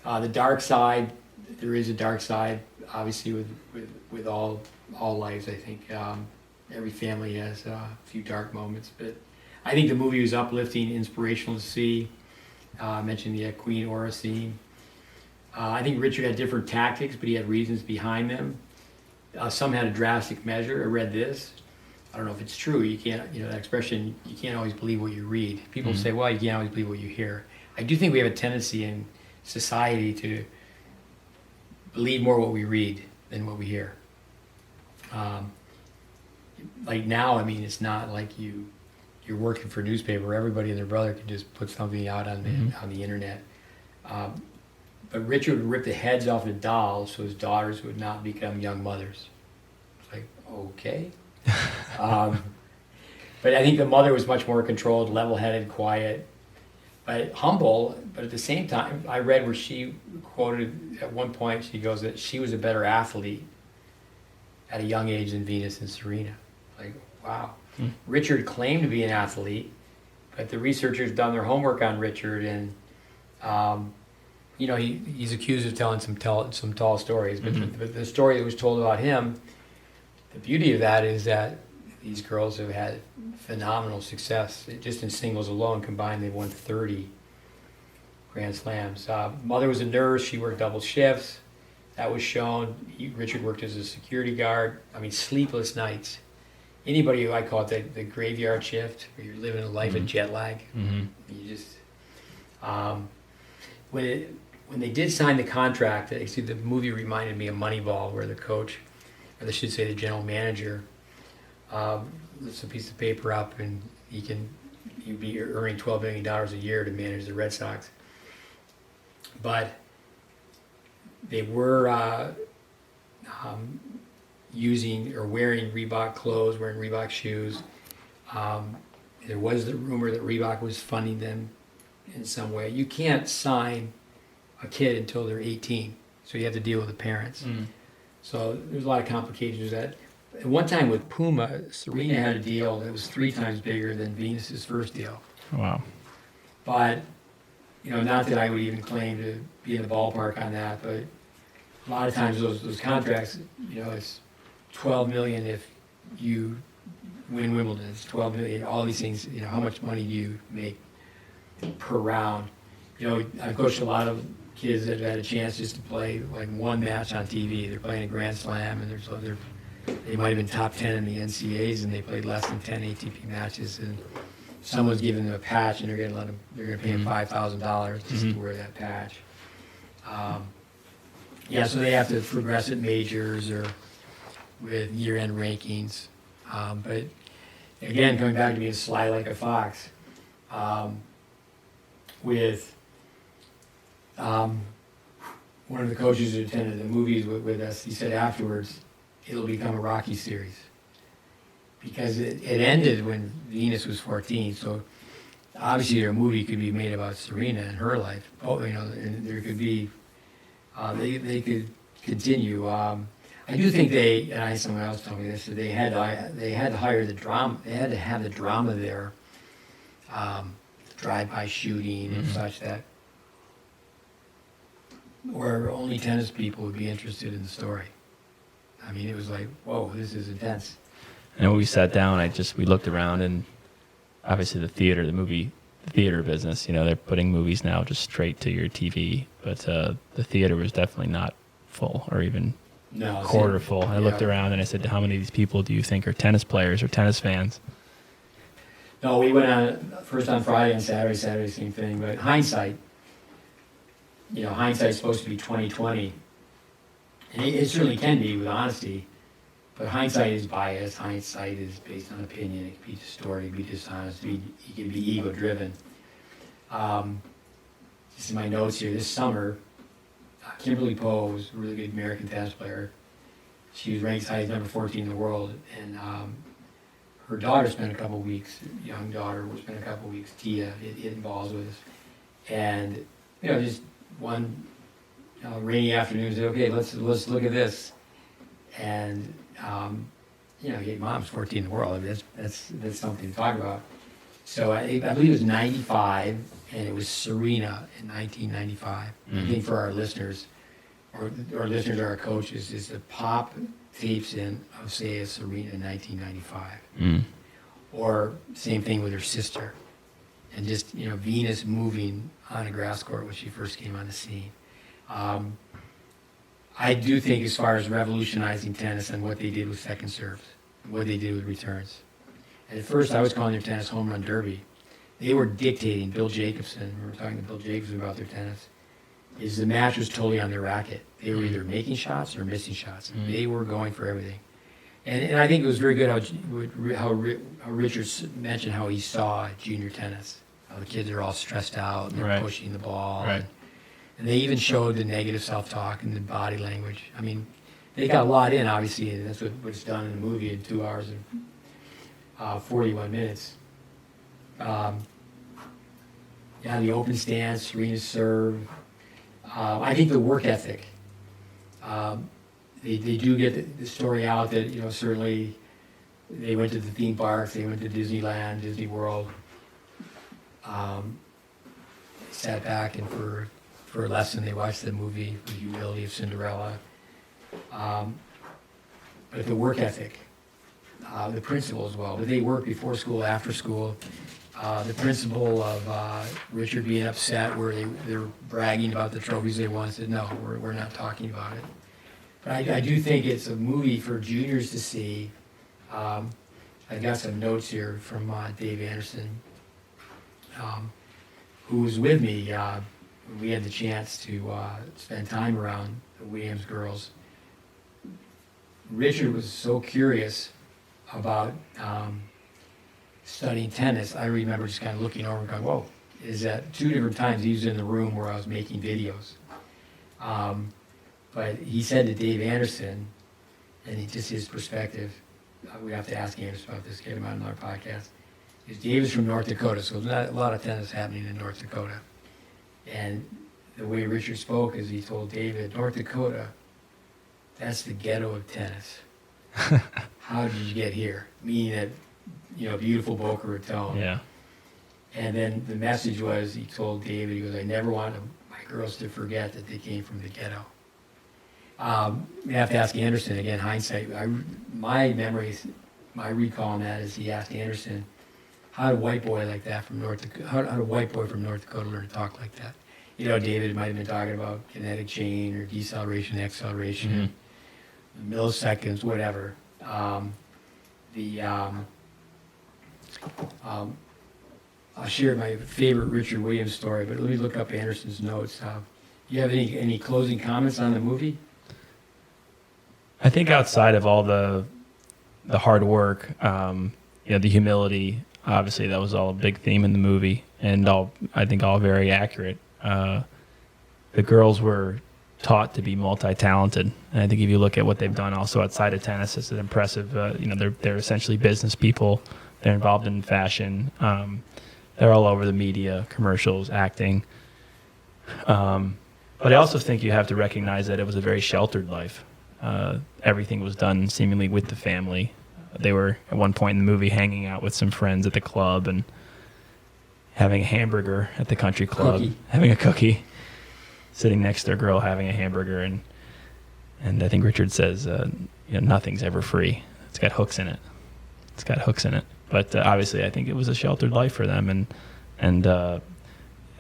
The dark side, there is a dark side, obviously with all lives, I think. Every family has a few dark moments, but I think the movie was uplifting, inspirational to see. I mentioned the Queen Aura scene. I think Richard had different tactics, but he had reasons behind them. Some had a drastic measure. I read this. I don't know if it's true. You can't, that expression, you can't always believe what you read. People say, well, you can't always believe what you hear. I do think we have a tendency in society to believe more what we read than what we hear. Like now, it's not like you're working for a newspaper. Everybody and their brother can just put something out on the internet. But Richard would rip the heads off the dolls so his daughters would not become young mothers. It's like, okay. But I think the mother was much more controlled, level-headed, quiet, but humble. But at the same time, I read where she quoted at one point, she goes that she was a better athlete at a young age than Venus and Serena. Like, wow. Richard claimed to be an athlete, but the researchers done their homework on Richard, and he's accused of telling some tall stories. But the story that was told about him, the beauty of that is that these girls have had phenomenal success. Just in singles alone, combined, they've won 30 Grand Slams. Mother was a nurse. She worked double shifts. That was shown. Richard worked as a security guard. Sleepless nights. Anybody who I call it the graveyard shift, where you're living a life of jet lag. You just when they did sign the contract, actually the movie reminded me of Moneyball, where the coach, or I should say the general manager, lifts a piece of paper up and you'd be earning $12 million a year to manage the Red Sox. But they were using or wearing Reebok clothes, wearing Reebok shoes. There was the rumor that Reebok was funding them in some way. You can't sign a kid until they're 18, so you have to deal with the parents. So there's a lot of complications with that. At one time with Puma, Serena had a deal that was 3 times bigger than Venus's first deal. Wow. But, not that I would even claim to be in the ballpark on that, but a lot of times those contracts, it's 12 million if you win Wimbledon. It's 12 million. All these things. How much money do you make per round? I've coached a lot of kids that have had a chance just to play like one match on TV. They're playing a Grand Slam, and they might have been top 10 in the NCAAs, and they played less than 10 ATP matches. And someone's giving them a patch, and they're going to pay them $5,000 just to wear that patch. So they have to progress at majors or with year-end rankings. But again, coming back to being sly like a fox, with one of the coaches who attended the movies with us, he said afterwards, it'll become a Rocky series. Because it ended when Venus was 14, so obviously a movie could be made about Serena and her life. And there could be, they could continue. I do think someone else told me this, that they had to hire the drama, they had to have the drama there, drive-by shooting and such that, where only tennis people would be interested in the story. I mean, it was like, whoa, this is intense. And when we sat down, we looked around, and obviously the theater business, they're putting movies now just straight to your TV, but the theater was definitely not full or even quarter full. I looked around and I said, how many of these people do you think are tennis players or tennis fans? No, we went on first on Friday and Saturday, same thing, but hindsight's supposed to be 20/20. And it certainly can be with honesty, but hindsight is biased. Hindsight is based on opinion. It can be distorted, it can be dishonest, it can be ego-driven. Just in my notes here, this summer, Kimberly Poe was a really good American tennis player. She was ranked as high as number 14 in the world, and her daughter spent a couple weeks, young daughter spent a couple weeks, Tia, hitting balls with us. And, just one rainy afternoon, said, okay, let's look at this. And, mom's 14 in the world. I mean, that's something to talk about. So I believe it was 95, and it was Serena in 1995. I think for our listeners, or our listeners or our coaches, is to pop tapes in of, say, a Serena in 1995. Or same thing with her sister. And just, Venus moving on a grass court when she first came on the scene. I do think as far as revolutionizing tennis and what they did with second serves, what they did with returns. And at first I was calling their tennis home run derby. They were dictating. Bill Jacobson, we were talking to Bill Jacobson about their tennis, is the match was totally on their racket. They were either making shots or missing shots. They were going for everything. And I think it was very good how Richard mentioned how he saw junior tennis. How the kids are all stressed out and they're pushing the ball. Right. And they even showed the negative self-talk and the body language. I mean, they got a lot in, obviously, and that's what's done in the movie in 2 hours and 41 minutes. The open stance, Serena's serve. I think the work ethic. They do get the story out that, certainly they went to the theme parks, they went to Disneyland, Disney World, sat back and for a lesson they watched the movie, The Humility of Cinderella. But the work ethic, the principle as well. But they work before school, after school. The principle of Richard being upset where they're bragging about the trophies they won, said, no, we're not talking about it. But I do think it's a movie for juniors to see. I got some notes here from Dave Anderson, who was with me. We had the chance to spend time around the Williams girls. Richard was so curious about studying tennis. I remember just kind of looking over and going, whoa, is that 2 different times he was in the room where I was making videos. But he said to Dave Anderson, and just his perspective, we have to ask Anderson about this, get him on another podcast, is Dave is from North Dakota, so there's not a lot of tennis happening in North Dakota. And the way Richard spoke is he told David, North Dakota, that's the ghetto of tennis. How did you get here? Meaning that, beautiful Boca Raton. Yeah. And then the message was, he told David, he goes, I never want my girls to forget that they came from the ghetto. We have to ask Anderson, again, hindsight. My memories, my recall on that is he asked Anderson, how did a white boy like that from North Dakota, how did a white boy from North Dakota learn to talk like that? David might have been talking about kinetic chain or deceleration, acceleration, milliseconds, whatever. I'll share my favorite Richard Williams story, but let me look up Anderson's notes. Do you have any closing comments on the movie? I think outside of all the hard work, the humility, obviously that was all a big theme in the movie, and I think all very accurate. The girls were taught to be multi-talented, and I think if you look at what they've done also outside of tennis, it's an impressive. They're essentially business people. They're involved in fashion. They're all over the media, commercials, acting. But I also think you have to recognize that it was a very sheltered life. Everything was done seemingly with the family. They were at one point in the movie hanging out with some friends at the club and having a hamburger at the country club, having a cookie, sitting next to a girl having a hamburger, and I think Richard says, nothing's ever free. It's got hooks in it. But obviously, I think it was a sheltered life for them, and I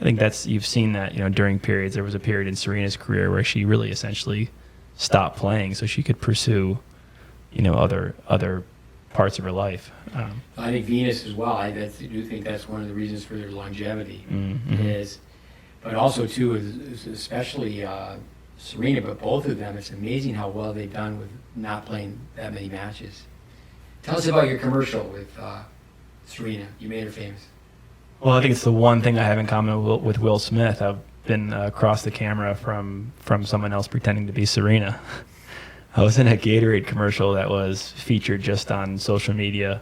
think you've seen that during periods. There was a period in Serena's career where she really essentially stopped playing so she could pursue other parts of her life. I think Venus as well. I do think that's one of the reasons for their longevity is, but also too, especially Serena, but both of them. It's amazing how well they've done with not playing that many matches. Tell us about your commercial with Serena. You made her famous. Well, I think it's the one thing I have in common with Will Smith. I've been across the camera from someone else pretending to be Serena. I was in a Gatorade commercial that was featured just on social media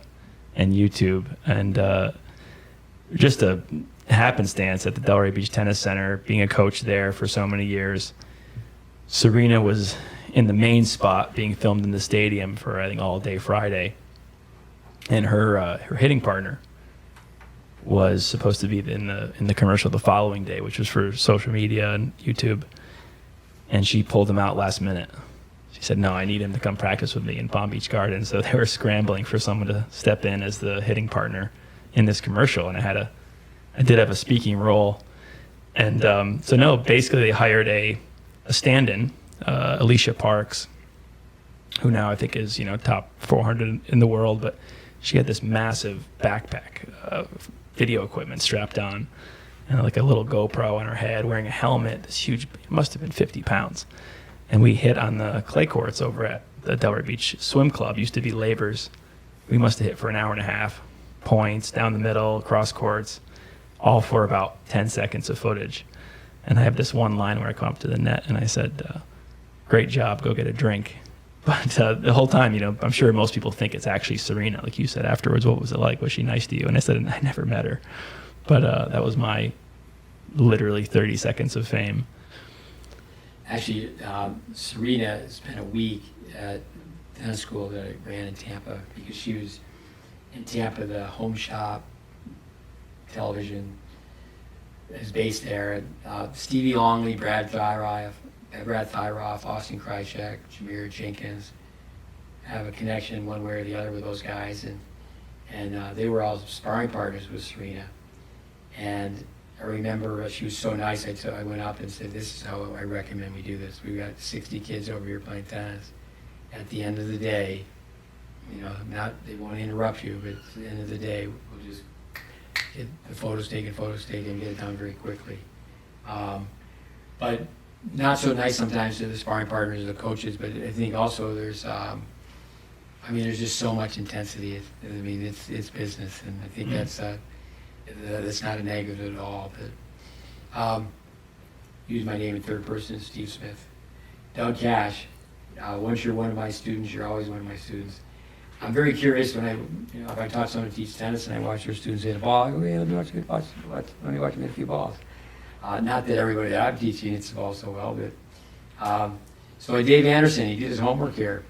and YouTube, and just a happenstance at the Delray Beach Tennis Center, being a coach there for so many years. Serena was in the main spot being filmed in the stadium for, I think, all day Friday. And her hitting partner was supposed to be in the commercial the following day, which was for social media and YouTube. And she pulled him out last minute. She said, no, I need him to come practice with me in Palm Beach Gardens. So they were scrambling for someone to step in as the hitting partner in this commercial. And I did have a speaking role. And basically they hired a stand-in, Alicia Parks, who now I think is, top 400 in the world, but she had this massive backpack of video equipment strapped on and like a little GoPro on her head, wearing a helmet, this huge, it must have been 50 pounds. And we hit on the clay courts over at the Delray Beach Swim Club, used to be Labors. We must have hit for an hour and a half, points, down the middle, cross courts, all for about 10 seconds of footage. And I have this one line where I come up to the net and I said, great job, go get a drink. But the whole time, I'm sure most people think it's actually Serena. Like you said afterwards, what was it like? Was she nice to you? And I said, I never met her. But that was my literally 30 seconds of fame. Actually, Serena spent a week at tennis school that I ran in Tampa because she was in Tampa. The Home Shop television is based there. Stevie Longley, Brad Thyroff, Austin Krychek, Jameer Jenkins have a connection one way or the other with those guys, and they were all sparring partners with Serena. And I remember she was so nice. I went up and said, "This is how I recommend we do this. We've got 60 kids over here playing tennis. At the end of the day, they won't interrupt you, but at the end of the day, we'll just get the photos taken, and get it done very quickly." But not so nice sometimes to the sparring partners or the coaches. But I think also there's just so much intensity. It's business, and I think that's not a negative at all. But use my name in third person, Steve Smith. Doug Cash. Once you're one of my students, you're always one of my students. I'm very curious when if I taught someone to teach tennis and I watch your students hit a ball, I go, "Hey, let me watch them hit a few balls." Not that everybody that I'm teaching hits the ball so well, but so Dave Anderson, he did his homework here.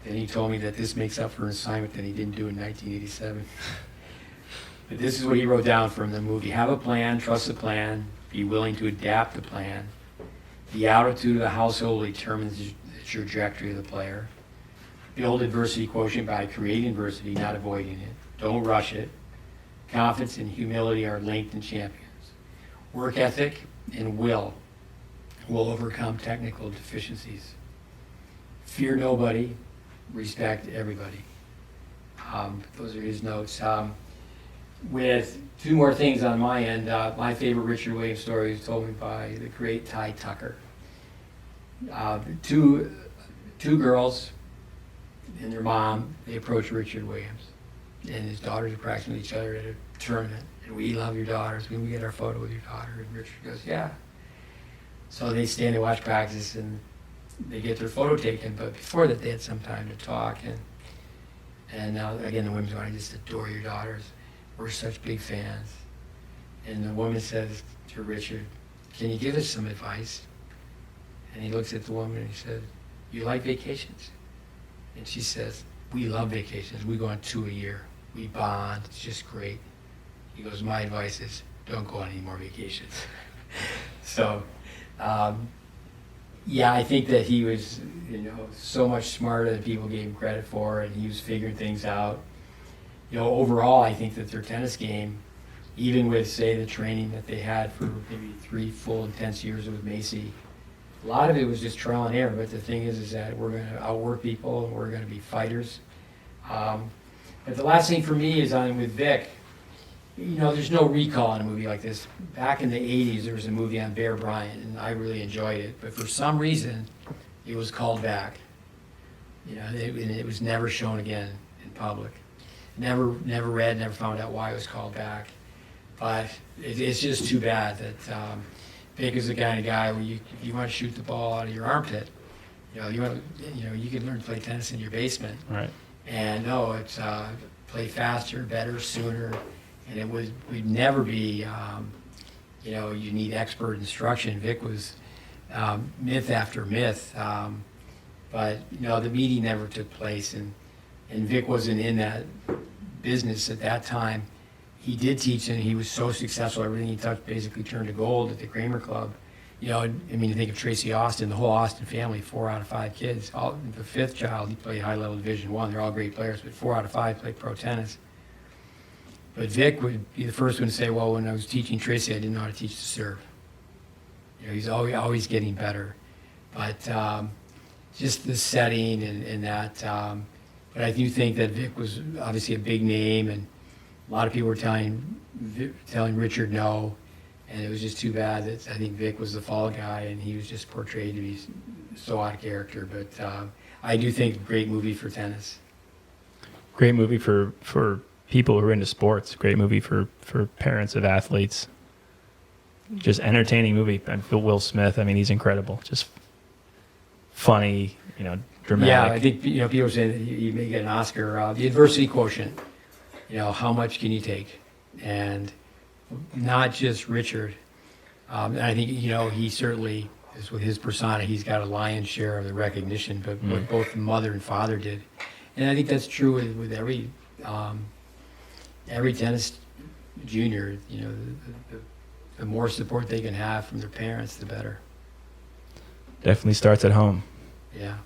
Then he told me that this makes up for an assignment that he didn't do in 1987. But this is what he wrote down from the movie. Have a plan, trust the plan, be willing to adapt the plan. The altitude of the household determines the trajectory of the player. Build adversity quotient by creating adversity, not avoiding it. Don't rush it. Confidence and humility are linked in champions. Work ethic and will overcome technical deficiencies. Fear nobody, respect everybody. Those are his notes. With two more things on my end, my favorite Richard Williams story was told me by the great Ty Tucker. Two girls and their mom, they approached Richard Williams, and his daughters are practicing with each other at a tournament. And we love your daughters. Can we get our photo with your daughter? And Richard goes, yeah. So they stand and watch practice, and they get their photo taken. But before that, they had some time to talk. And now, again, the women's going, I just adore your daughters. We're such big fans. And the woman says to Richard, can you give us some advice? And he looks at the woman and he said, you like vacations? And she says, we love vacations. We go on 2 a year. We bond. It's just great. He goes, my advice is don't go on any more vacations. So, yeah, I think that he was, so much smarter than people gave him credit for, and he was figuring things out. Overall, I think that their tennis game, even with, say, the training that they had for maybe 3 full intense years with Macy, a lot of it was just trial and error. But the thing is that we're going to outwork people, and we're going to be fighters. But the last thing for me is with Vic. There's no recall in a movie like this. Back in the 80s, there was a movie on Bear Bryant, and I really enjoyed it. But for some reason, it was called back. And it was never shown again in public. Never read, never found out why it was called back. But it's just too bad that Vic is the kind of guy where if you want to shoot the ball out of your armpit, you can learn to play tennis in your basement. Right. And no, it's play faster, better, sooner. And it would never be, you need expert instruction. Vic was myth after myth. But the meeting never took place, and Vic wasn't in that business at that time. He did teach, and he was so successful. Everything he touched basically turned to gold at the Kramer Club. You think of Tracy Austin, the whole Austin family, 4 out of 5 kids. The 5th child, he played high-level Division I. They're all great players, but 4 out of 5 played pro tennis. But Vic would be the first one to say, well, when I was teaching Tracy, I didn't know how to teach to serve. He's always getting better. But just the setting and that. But I do think that Vic was obviously a big name, and a lot of people were telling Richard no, and it was just too bad that I think Vic was the fall guy, and he was just portrayed to be so out of character. But I do think great movie for tennis. Great movie for people who are into sports. Great movie for parents of athletes. Just entertaining movie. And Will Smith, he's incredible. Just funny, dramatic. Yeah, I think people say that you may get an Oscar. The adversity quotient. How much can you take? And not just Richard. And I think he certainly is, with his persona, he's got a lion's share of the recognition. But what both the mother and father did, and I think that's true with every tennis junior. The more support they can have from their parents, the better. Definitely starts at home. Yeah.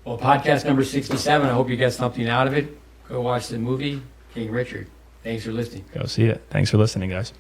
Well, podcast number 67. I hope you got something out of it. Go watch the movie King Richard. Thanks for listening. Go see it. Thanks for listening, guys.